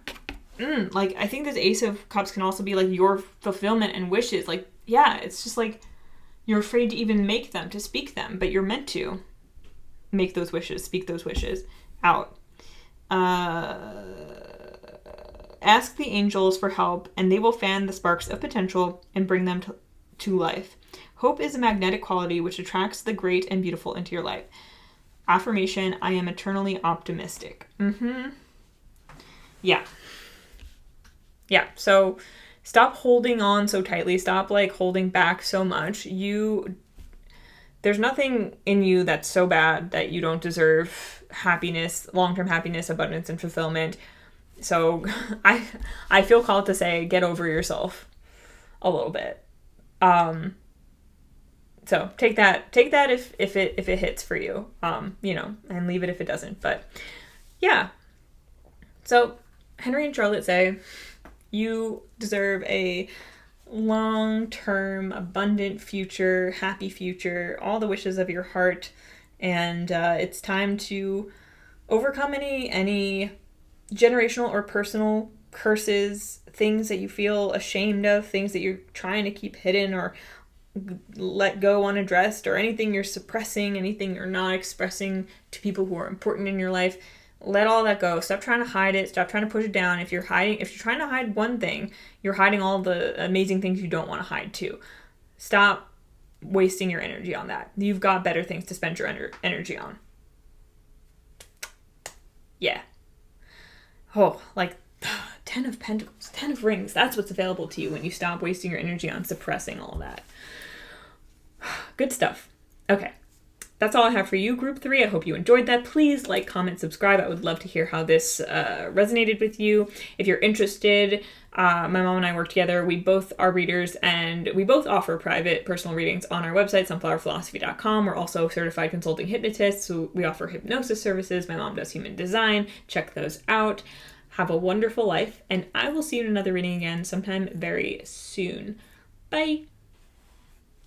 Like, I think this Ace of Cups can also be, like, your fulfillment and wishes. Like, yeah, it's just, like, you're afraid to even make them, to speak them, but you're meant to make those wishes, speak those wishes out. Ask the angels for help, and they will fan the sparks of potential and bring them to life. Hope is a magnetic quality which attracts the great and beautiful into your life. Affirmation, I am eternally optimistic. Yeah. Yeah, so stop holding on so tightly. Stop, like, holding back so much. There's nothing in you that's so bad that you don't deserve happiness, long-term happiness, abundance, and fulfillment. So I feel called to say, get over yourself a little bit. So take that if it hits for you, and leave it if it doesn't. But yeah. So Henry and Charlotte say, you deserve a long-term, abundant future, happy future, all the wishes of your heart, and it's time to overcome any generational or personal curses, things that you feel ashamed of, things that you're trying to keep hidden or let go unaddressed, or anything you're suppressing, anything you're not expressing to people who are important in your life. Let all that go. Stop trying to hide it. Stop trying to push it down. If you're trying to hide one thing, you're hiding all the amazing things you don't want to hide too. Stop wasting your energy on that. You've got better things to spend your energy on. Yeah. Oh, like 10 of Pentacles, 10 of Rings. That's what's available to you when you stop wasting your energy on suppressing all that. Good stuff. Okay. That's all I have for you, Group 3. I hope you enjoyed that. Please like, comment, subscribe. I would love to hear how this resonated with you. If you're interested, my mom and I work together. We both are readers, and we both offer private personal readings on our website, sunflowerphilosophy.com. We're also certified consulting hypnotists, so we offer hypnosis services. My mom does human design. Check those out. Have a wonderful life, and I will see you in another reading again sometime very soon. Bye!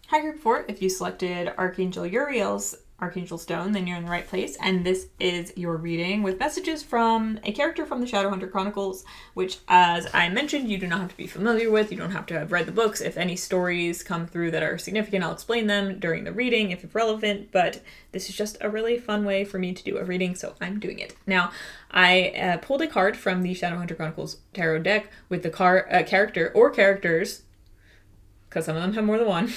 Hi, Group 4. If you selected Archangel Uriel's Archangel Stone, then you're in the right place, and this is your reading with messages from a character from the Shadowhunter Chronicles, which, as I mentioned, you do not have to be familiar with. You don't have to have read the books. If any stories come through that are significant, I'll explain them during the reading if it's relevant, but this is just a really fun way for me to do a reading, so I'm doing it. Now, I pulled a card from the Shadowhunter Chronicles tarot deck with the character or characters, because some of them have more than one,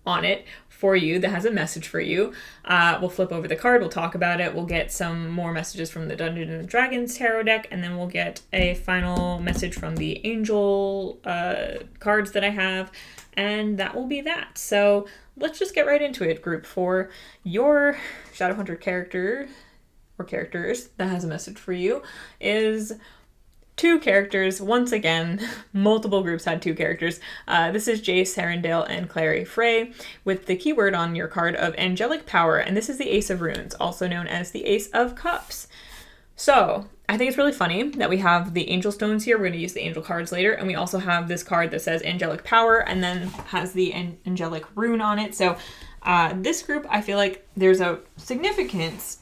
on it for you that has a message for you. We'll flip over the card, we'll talk about it, we'll get some more messages from the Dungeons and Dragons tarot deck, and then we'll get a final message from the angel cards that I have, and that will be that. So let's just get right into it, Group 4. Your Shadowhunter character or characters that has a message for you is 2 characters. Once again, multiple groups had 2 characters. This is Jace Herondale and Clary Frey with the keyword on your card of angelic power, and this is the Ace of Runes, also known as the Ace of Cups. So I think it's really funny that we have the angel stones here. We're going to use the angel cards later. And we also have this card that says angelic power and then has the angelic rune on it. So this group, I feel like there's a significance.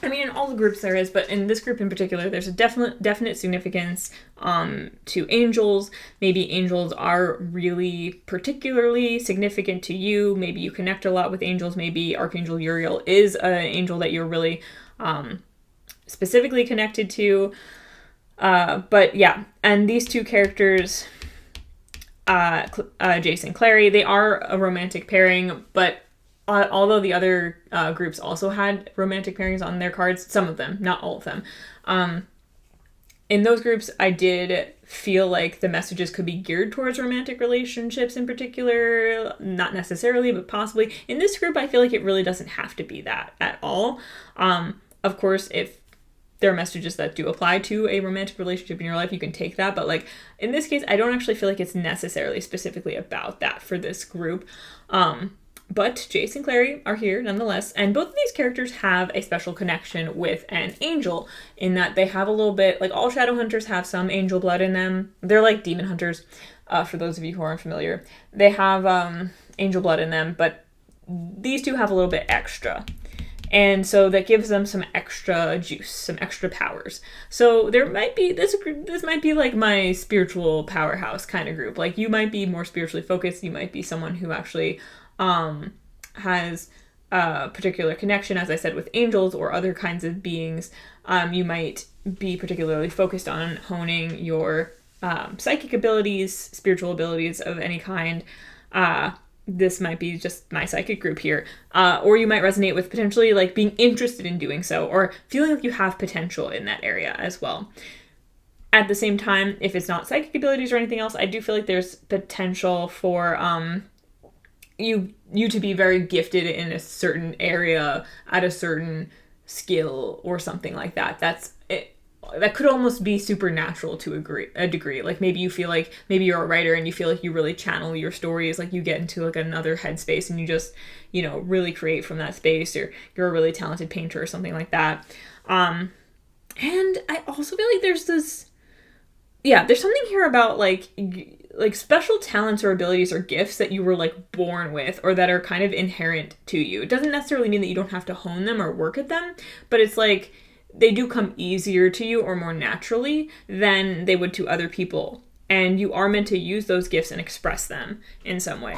I mean, in all the groups there is, but in this group in particular, there's a definite significance to angels. Maybe angels are really particularly significant to you. Maybe you connect a lot with angels. Maybe Archangel Uriel is an angel that you're really specifically connected to. But yeah, and these two characters, Jace and Clary, they are a romantic pairing, but although the other groups also had romantic pairings on their cards, some of them, not all of them, in those groups, I did feel like the messages could be geared towards romantic relationships in particular. Not necessarily, but possibly. In this group, I feel like it really doesn't have to be that at all. Of course, if there are messages that do apply to a romantic relationship in your life, you can take that. But like in this case, I don't actually feel like it's necessarily specifically about that for this group. But Jace and Clary are here nonetheless, and both of these characters have a special connection with an angel in that they have a little bit, like all Shadowhunters have some angel blood in them. They're like demon hunters, for those of you who aren't familiar. They have angel blood in them, but these two have a little bit extra. And so that gives them some extra juice, some extra powers. So there might be, this might be like my spiritual powerhouse kind of group. Like you might be more spiritually focused. You might be someone who actually has a particular connection, as I said, with angels or other kinds of beings. You might be particularly focused on honing your psychic abilities, spiritual abilities of any kind. This might be just my psychic group here. Or you might resonate with potentially like being interested in doing so or feeling like you have potential in that area as well. At the same time, if it's not psychic abilities or anything else, I do feel like there's potential for you to be very gifted in a certain area at a certain skill or something like that. That's it. That could almost be supernatural to a degree. Like maybe you feel like maybe you're a writer and you feel like you really channel your stories, like you get into like another headspace and you just, really create from that space, or you're a really talented painter or something like that. And I also feel like there's something here about like special talents or abilities or gifts that you were like born with or that are kind of inherent to you. It doesn't necessarily mean that you don't have to hone them or work at them, but it's like they do come easier to you or more naturally than they would to other people. And you are meant to use those gifts and express them in some way.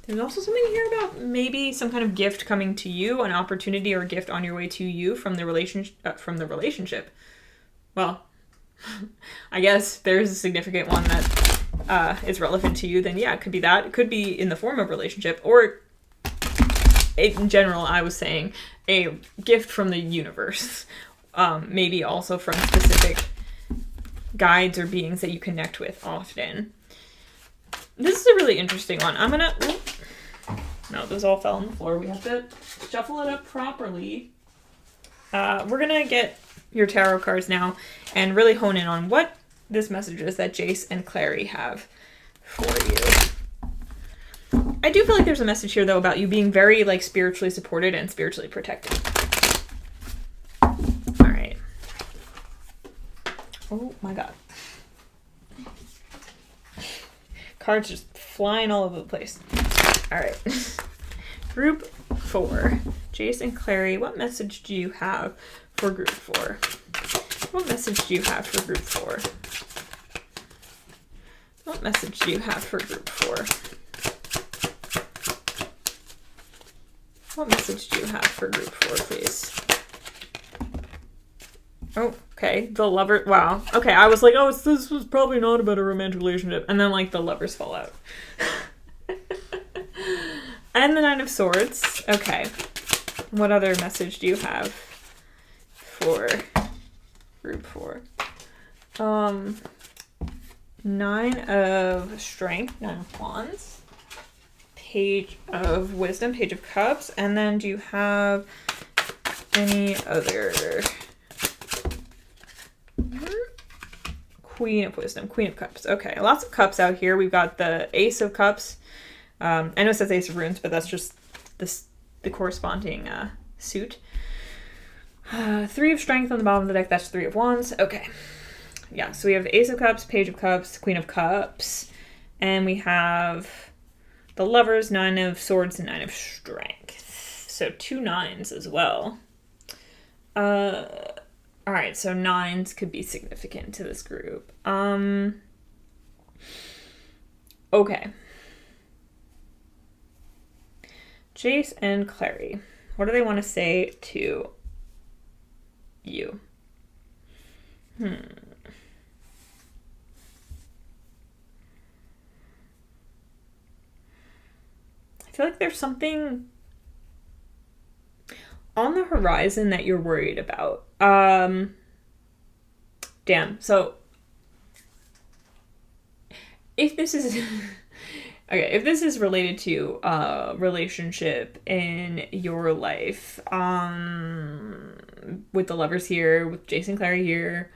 There's also something here about maybe some kind of gift coming to you, an opportunity or a gift on your way to you from the relationship. Well, I guess there's a significant one that is relevant to you, then yeah, it could be that. It could be in the form of relationship, or in general, I was saying a gift from the universe. Maybe also from specific guides or beings that you connect with often. This is a really interesting one. No, those all fell on the floor. We have to shuffle it up properly. We're gonna get your tarot cards now and really hone in on what this message is that Jace and Clary have for you. I do feel like there's a message here though about you being very like spiritually supported and spiritually protected. All right. Oh my god. Cards just flying all over the place. All right. Group 4. Jace and Clary, what message do you have for group 4? What message do you have for group 4? What message do you have for group 4? What message do you have for group 4, please? Oh, okay. The lover. Wow. Okay, I was like, this was probably not about a romantic relationship. And then, like, the lovers fall out. And the Nine of Swords. Okay. What other message do you have for group 4? Nine of Strength, Nine of Wands, Page of Wisdom, Page of Cups, and then do you have any other? Queen of Wisdom, Queen of Cups. Okay, lots of cups out here. We've got the Ace of Cups. I know it says Ace of Runes, but that's just the corresponding suit. Three of Strength on the bottom of the deck. That's Three of Wands. Okay. Yeah, so we have Ace of Cups, Page of Cups, Queen of Cups, and we have the Lovers, Nine of Swords, and Nine of Strength. So 2 9s as well. Alright, so 9s could be significant to this group. Okay. Jace and Clary. What do they want to say to you? I feel like there's something on the horizon that you're worried about. Damn. So if this is okay, if this is related to a relationship in your life, with the Lovers here, with Jason Clary here,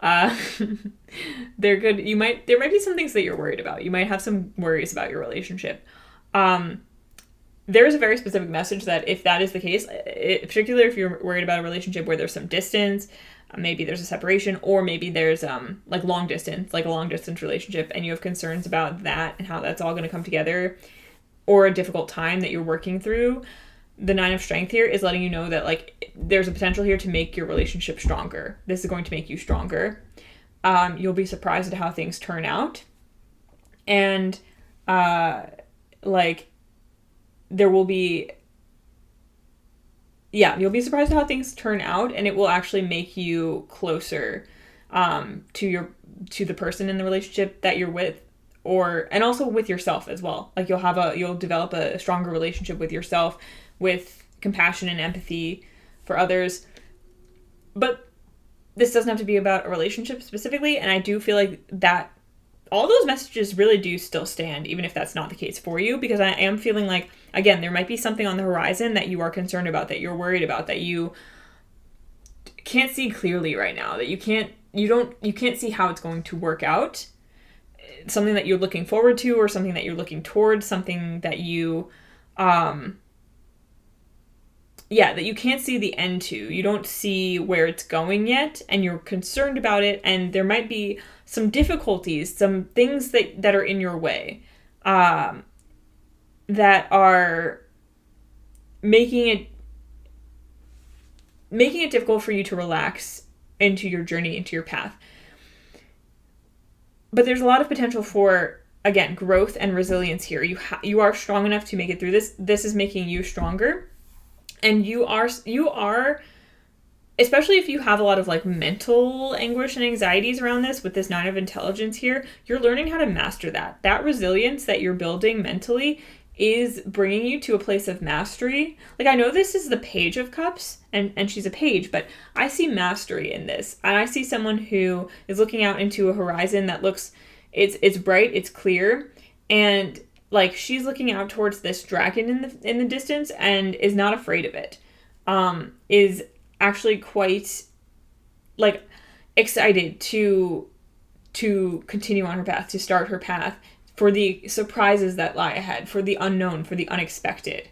they're good. There might be some things that you're worried about. You might have some worries about your relationship. There is a very specific message that if that is the case, particularly if you're worried about a relationship where there's some distance, maybe there's a separation, or maybe there's like a long distance relationship, and you have concerns about that and how that's all going to come together, or a difficult time that you're working through, the Nine of Strength here is letting you know that like there's a potential here to make your relationship stronger. This is going to make you stronger. You'll be surprised at how things turn out, and like there will be, you'll be surprised at how things turn out, and it will actually make you closer to the person in the relationship that you're with, and also with yourself as well. Like you'll develop a stronger relationship with yourself, with compassion and empathy for others. But this doesn't have to be about a relationship specifically, and I do feel like that all those messages really do still stand, even if that's not the case for you, because I am feeling like, again, there might be something on the horizon that you are concerned about, that you're worried about, that you can't see clearly right now, that you can't see how it's going to work out. Something that you're looking forward to, or something that you're looking towards, something that you that you can't see the end to. You don't see where it's going yet, and you're concerned about it, and there might be some difficulties, some things that are in your way, that are making it difficult for you to relax into your journey, into your path. But there's a lot of potential for, again, growth and resilience here. You are strong enough to make it through this. This is making you stronger. And you are, especially if you have a lot of like mental anguish and anxieties around this, with this 9 of Intelligence here, you're learning how to master that. That resilience that you're building mentally is bringing you to a place of mastery. Like, I know this is the Page of Cups, and she's a page, but I see mastery in this. And I see someone who is looking out into a horizon that looks, it's bright, it's clear, and like she's looking out towards this dragon in the distance and is not afraid of it. Is actually quite like excited to continue on her path, to start her path, for the surprises that lie ahead, for the unknown, for the unexpected.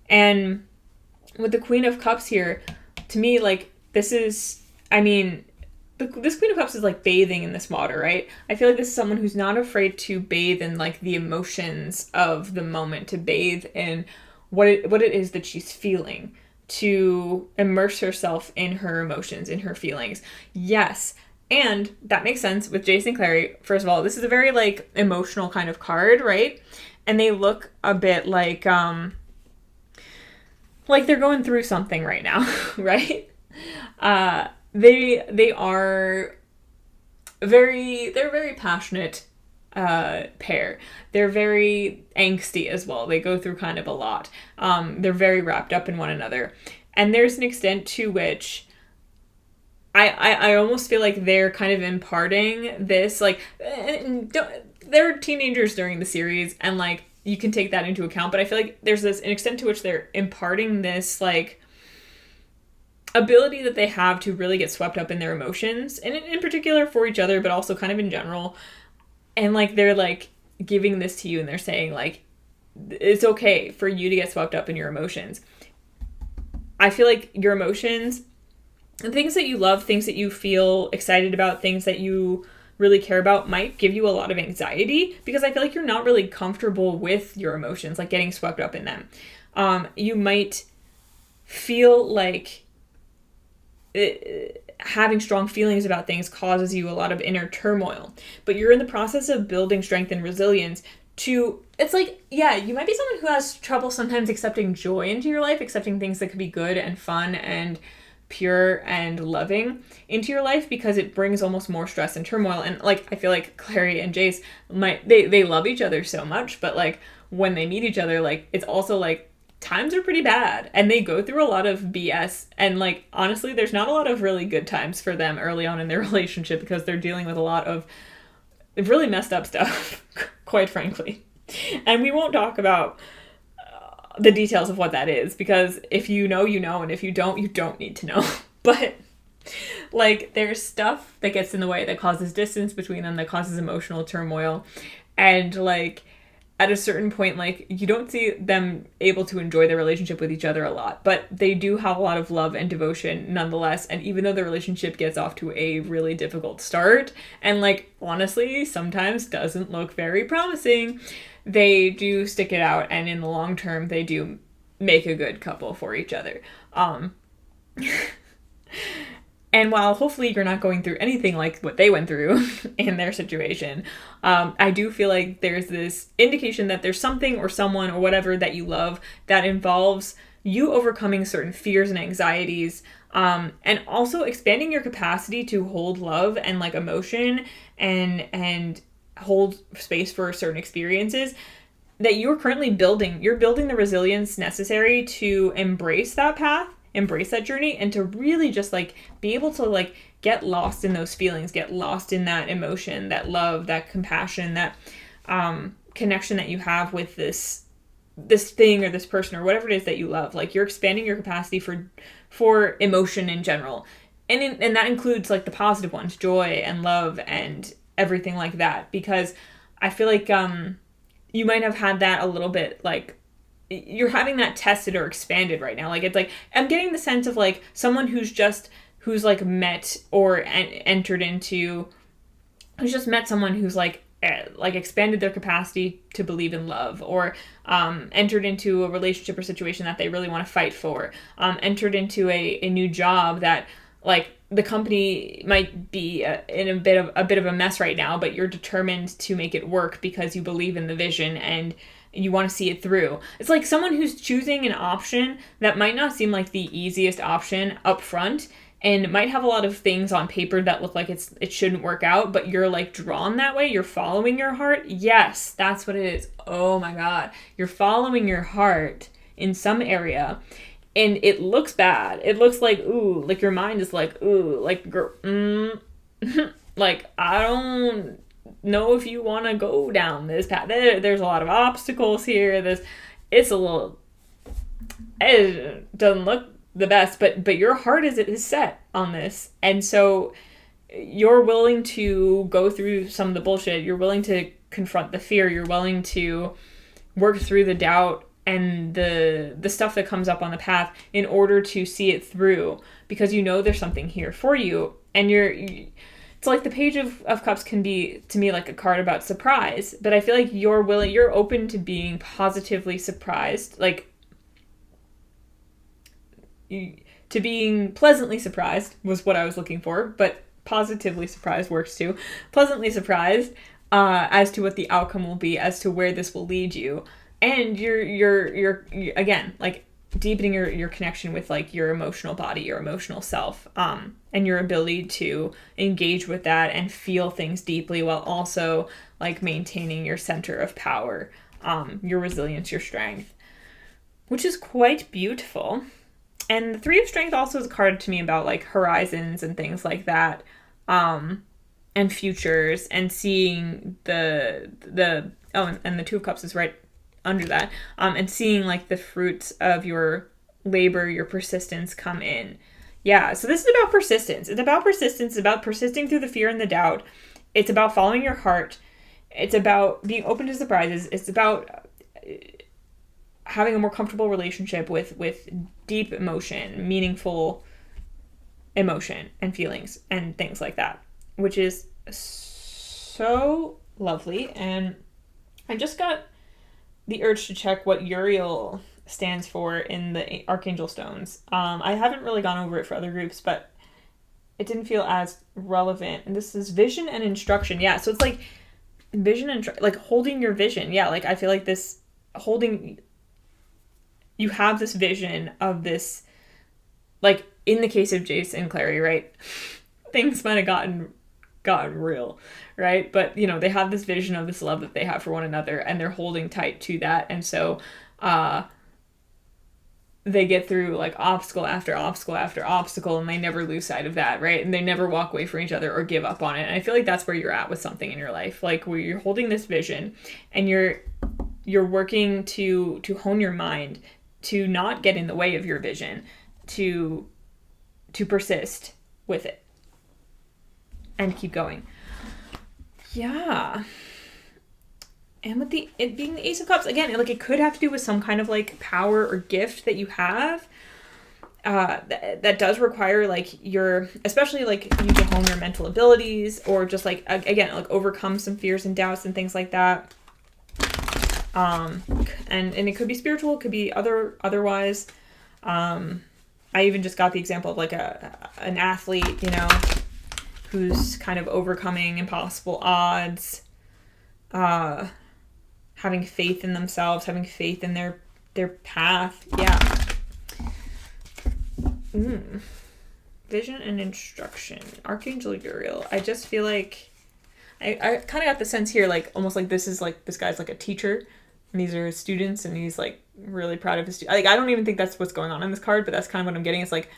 And with the Queen of Cups here, to me, like, this is, I mean, this Queen of Cups is like bathing in this water, right? I feel like this is someone who's not afraid to bathe in like the emotions of the moment, to bathe in what it is that she's feeling, to immerse herself in her emotions, in her feelings. Yes. And that makes sense with Jason Clary. First of all, this is a very like emotional kind of card, right? And they look a bit like they're going through something right now, right? They are they're very passionate pair. They're very angsty as well. They go through kind of a lot. They're very wrapped up in one another. And there's an extent to which I almost feel like they're kind of imparting this, like, they're teenagers during the series, and like you can take that into account, but I feel like there's an extent to which they're imparting this like ability that they have to really get swept up in their emotions, and in particular for each other, but also kind of in general. And like they're like giving this to you, and they're saying like it's okay for you to get swept up in your emotions. I feel like your emotions things that you love, things that you feel excited about, things that you really care about might give you a lot of anxiety, because I feel like you're not really comfortable with your emotions, like getting swept up in them. You might feel like having strong feelings about things causes you a lot of inner turmoil, but you're in the process of building strength and resilience to, it's like, yeah, you might be someone who has trouble sometimes accepting joy into your life, accepting things that could be good and fun and pure and loving into your life, because it brings almost more stress and turmoil. And like, I feel like Clary and Jace they love each other so much, but like when they meet each other, like it's also like times are pretty bad and they go through a lot of BS, and like honestly there's not a lot of really good times for them early on in their relationship, because they're dealing with a lot of really messed up stuff, quite frankly. And we won't talk about the details of what that is, because if you know, you know, and if you don't need to know. But like there's stuff that gets in the way that causes distance between them, that causes emotional turmoil, and like at a certain point, like you don't see them able to enjoy their relationship with each other a lot, but they do have a lot of love and devotion nonetheless. And even though the relationship gets off to a really difficult start, and like honestly sometimes doesn't look very promising, they do stick it out, and in the long term they do make a good couple for each other. And while hopefully you're not going through anything like what they went through in their situation, I do feel like there's this indication that there's something or someone or whatever that you love that involves you overcoming certain fears and anxieties, and also expanding your capacity to hold love and like emotion and hold space for certain experiences that you're currently building. You're building the resilience necessary to embrace that path, embrace that journey, and to really just like be able to like get lost in those feelings, get lost in that emotion, that love, that compassion, that connection that you have with this thing or this person or whatever it is that you love. Like you're expanding your capacity for emotion in general, and that includes like the positive ones, joy and love and everything like that, because I feel like you might have had that a little bit, like you're having that tested or expanded right now. Like it's like I'm getting the sense of like someone who's like met or entered into, who's just met someone who's like expanded their capacity to believe in love, or entered into a relationship or situation that they really want to fight for, entered into a new job that like the company might be in a bit of a mess right now, but you're determined to make it work because you believe in the vision and you want to see it through. It's like someone who's choosing an option that might not seem like the easiest option up front, and might have a lot of things on paper that look like it shouldn't work out, but you're like drawn that way. You're following your heart. Yes, that's what it is. Oh my God. You're following your heart in some area, and it looks bad. It looks like, ooh, like your mind is like, ooh, like, like, I don't know if you want to go down this path. There's a lot of obstacles here. It doesn't look the best, but your heart is set on this. And so you're willing to go through some of the bullshit. You're willing to confront the fear. You're willing to work through the doubt and the stuff that comes up on the path in order to see it through, because you know there's something here for you. And it's like the Page of Cups can be, to me, like a card about surprise, but I feel like you're open to being positively surprised, like to being pleasantly surprised was what I was looking for, but positively surprised works too. Pleasantly surprised as to what the outcome will be, as to where this will lead you. And you're again, like deepening your connection with like your emotional body, your emotional self, and your ability to engage with that and feel things deeply while also like maintaining your center of power, your resilience, your strength, which is quite beautiful. And the Three of Strength also is a card to me about like horizons and things like that, and futures, and seeing and the Two of Cups is right under that, and seeing like the fruits of your labor, your persistence come in. Yeah, so this is about persistence. It's about persistence. It's about persisting through the fear and the doubt. It's about following your heart. It's about being open to surprises. It's about having a more comfortable relationship with deep emotion, meaningful emotion and feelings and things like that, which is so lovely. And I just got the urge to check what Uriel stands for in the Archangel Stones. I haven't really gone over it for other groups, but it didn't feel as relevant. And this is vision and instruction. Yeah, so it's like vision and like holding your vision. Yeah, like I feel like this holding, you have this vision of this, like in the case of Jace and Clary, right? Things might have gotten real, right? But you know, they have this vision of this love that they have for one another, and they're holding tight to that. And so they get through like obstacle after obstacle after obstacle, and they never lose sight of that, right? And they never walk away from each other or give up on it. And I feel like that's where you're at with something in your life, like where you're holding this vision and you're working to hone your mind to not get in the way of your vision, to persist with it and keep going. Yeah. And with it being the Ace of Cups, again, like it could have to do with some kind of like power or gift that you have that does require like especially like you to hone your mental abilities, or just like, again, like overcome some fears and doubts and things like that. And it could be spiritual, it could be otherwise. I even just got the example of like an athlete, you know, who's kind of overcoming impossible odds, having faith in themselves, having faith in their path. Yeah. Vision and instruction. Archangel Uriel. I just feel like I kind of got the sense here, like almost like this guy's like a teacher, and these are his students, and he's like really proud of his students. Like I don't even think that's what's going on in this card, but that's kind of what I'm getting. It's like,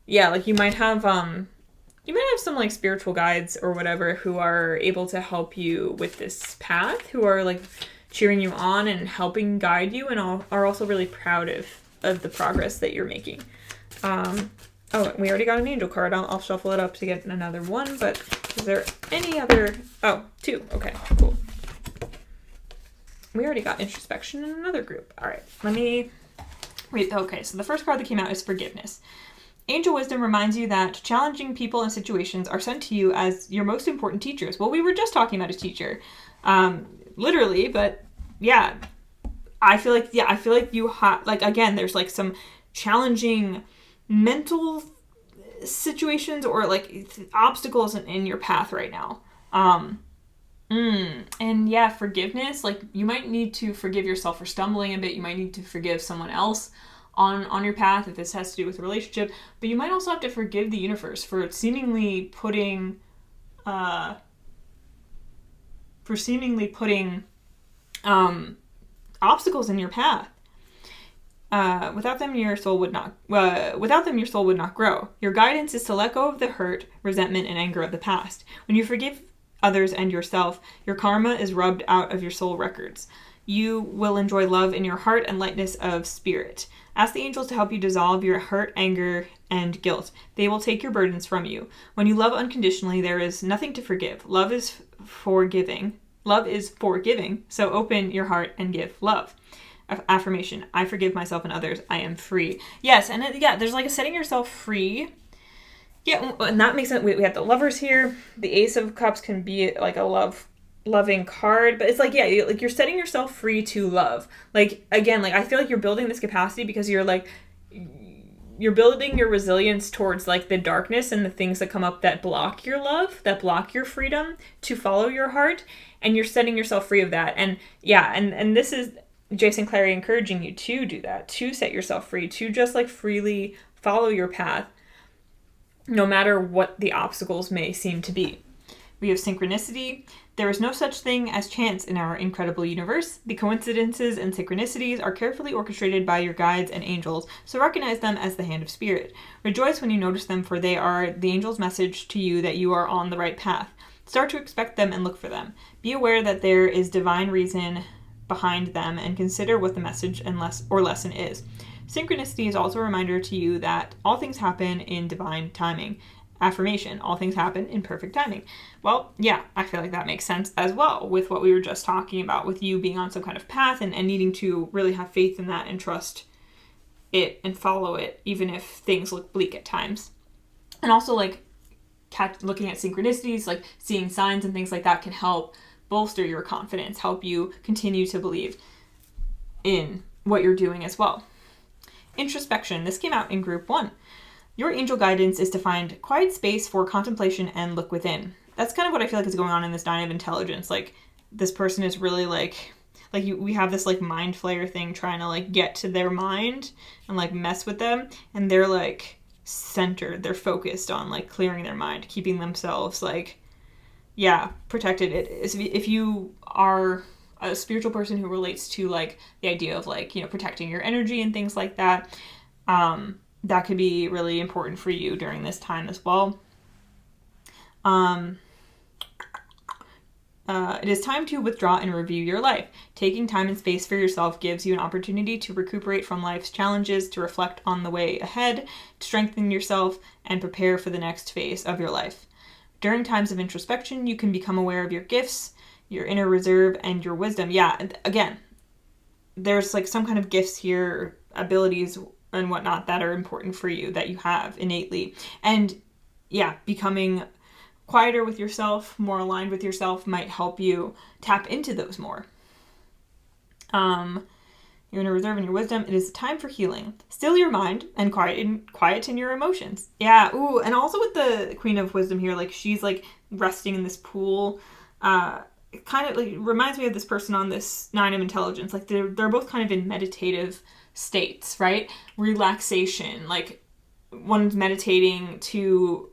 yeah, like you might have some like spiritual guides or whatever who are able to help you with this path, who are like cheering you on and helping guide you, and are also really proud of the progress that you're making. Oh, we already got an angel card. I'll shuffle it up to get another one, but is there any other? Oh, two. Okay, cool. We already got introspection in another group. All right, okay, so the first card that came out is forgiveness. Angel wisdom reminds you that challenging people and situations are sent to you as your most important teachers. Well, we were just talking about a teacher, literally, but yeah, I feel like you like, again, there's like some challenging mental situations or like obstacles in your path right now. And yeah, forgiveness, like you might need to forgive yourself for stumbling a bit. You might need to forgive someone else on your path if this has to do with a relationship, but you might also have to forgive the universe for seemingly putting obstacles in your path. Without them, your soul would not grow. Your guidance is to let go of the hurt, resentment, and anger of the past. When you forgive others and yourself, your karma is rubbed out of your soul records. You will enjoy love in your heart and lightness of spirit. Ask the angels to help you dissolve your hurt, anger, and guilt. They will take your burdens from you. When you love unconditionally, there is nothing to forgive. Love is forgiving, so open your heart and give love. Affirmation: I forgive myself and others. I am free. Yes, and there's like a setting yourself free. Yeah, and that makes sense. We have the Lovers here. The Ace of Cups can be like a loving card, but it's like, yeah, like you're setting yourself free to love. Like, again, like I feel like you're building this capacity because you're building your resilience towards like the darkness and the things that come up that block your love, that block your freedom to follow your heart, and you're setting yourself free of that. And yeah, and this is Jason Clary encouraging you to do that, to set yourself free, to just like freely follow your path, no matter what the obstacles may seem to be. We have synchronicity. There is no such thing as chance in our incredible universe. The coincidences and synchronicities are carefully orchestrated by your guides and angels, so recognize them as the hand of spirit. Rejoice when you notice them, for they are the angel's message to you that you are on the right path. Start to expect them and look for them. Be aware that there is divine reason behind them, and consider what the message and lesson is. Synchronicity is also a reminder to you that all things happen in divine timing. Affirmation: all things happen in perfect timing. Well, yeah, I feel like that makes sense as well with what we were just talking about, with you being on some kind of path and needing to really have faith in that and trust it and follow it, even if things look bleak at times. And also, like, looking at synchronicities, like seeing signs and things like that can help bolster your confidence, help you continue to believe in what you're doing as well. Introspection. This came out in group 1. Your angel guidance is to find quiet space for contemplation and look within. That's kind of what I feel like is going on in this 9 of intelligence. Like, this person is really we have this like mind flayer thing trying to like get to their mind and like mess with them, and they're like centered, they're focused on like clearing their mind, keeping themselves like protected. If you are a spiritual person who relates to like the idea of like, you know, protecting your energy and things like that, that could be really important for you during this time as well. It is time to withdraw and review your life. Taking time and space for yourself gives you an opportunity to recuperate from life's challenges, to reflect on the way ahead, to strengthen yourself, and prepare for the next phase of your life. During times of introspection, you can become aware of your gifts, your inner reserve, and your wisdom. Yeah, again, there's like some kind of gifts here, abilities and whatnot that are important for you, that you have innately. And yeah, becoming quieter with yourself, more aligned with yourself might help you tap into those more. Your inner reserve and your wisdom. It is time for healing. Still your mind and quieten your emotions. Yeah. Ooh, and also with the Queen of Wisdom here, like she's like resting in this pool. It kind of like reminds me of this person on this 9 of intelligence. Like they're both kind of in meditative states, right? Relaxation. Like one's meditating to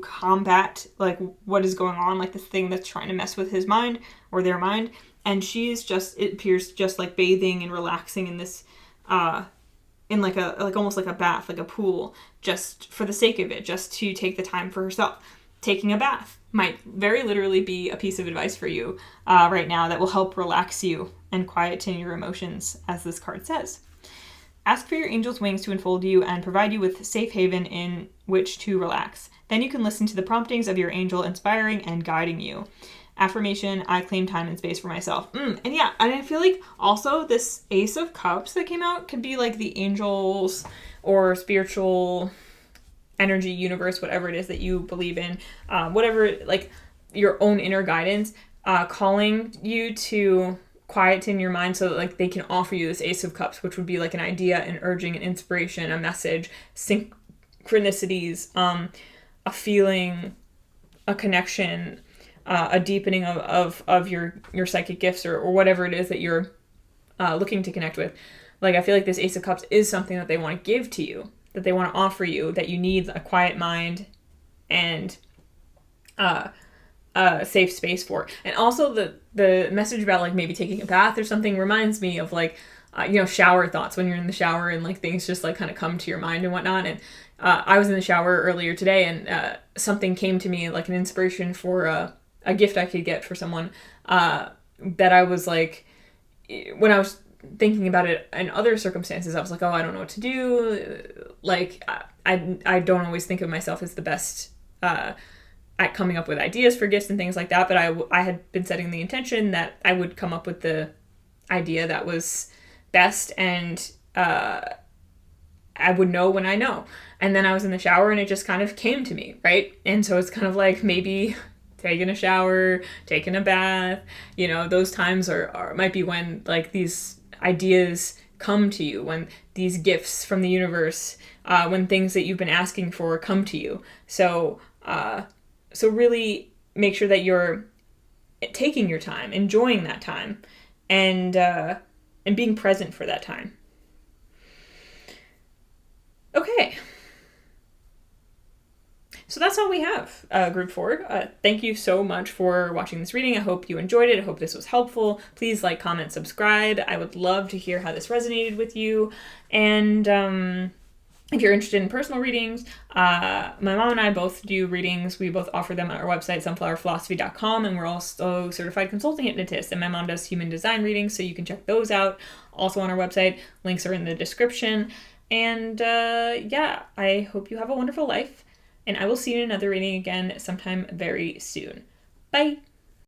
combat like what is going on, like this thing that's trying to mess with his mind or their mind, and she's just, it appears, just like bathing and relaxing in this in like almost like a bath, like a pool, just for the sake of it, just to take the time for herself. Taking a bath might very literally be a piece of advice for you right now that will help relax you and quieten your emotions, as this card says. Ask for your angel's wings to enfold you and provide you with safe haven in which to relax. Then you can listen to the promptings of your angel inspiring and guiding you. Affirmation, I claim time and space for myself. And yeah, and I feel like also this Ace of Cups that came out could be like the angels or spiritual energy universe, whatever it is that you believe in, whatever, like your own inner guidance, calling you to quieten your mind so that like they can offer you this Ace of Cups, which would be like an idea, an urging, an inspiration, a message, synchronicities, a feeling, a connection, a deepening of your psychic gifts or whatever it is that you're looking to connect with. Like I feel like this Ace of Cups is something that they want to give to you, that they want to offer you, that you need a quiet mind and safe space for. And also the message about like maybe taking a bath or something reminds me of like shower thoughts, when you're in the shower and like things just like kind of come to your mind and whatnot. And I was in the shower earlier today, and something came to me, like an inspiration for a gift I could get for someone, that I was like, when I was thinking about it in other circumstances, I was like, oh, I don't know what to do. Like I don't always think of myself as the best at coming up with ideas for gifts and things like that, but I had been setting the intention that I would come up with the idea that was best, and I would know when I know. And then I was in the shower and it just kind of came to me, right? And so it's kind of like maybe taking a shower, taking a bath, those times might be when like these ideas come to you, when these gifts from the universe, when things that you've been asking for come to you. So really make sure that you're taking your time, enjoying that time, and being present for that time. Okay. So that's all we have, Group 4. Thank you so much for watching this reading. I hope you enjoyed it. I hope this was helpful. Please like, comment, subscribe. I would love to hear how this resonated with you. And if you're interested in personal readings, my mom and I both do readings. We both offer them on our website, sunflowerphilosophy.com, and we're also certified consulting hypnotists. And my mom does human design readings, so you can check those out. Also on our website. Links are in the description. And I hope you have a wonderful life. And I will see you in another reading again sometime very soon. Bye!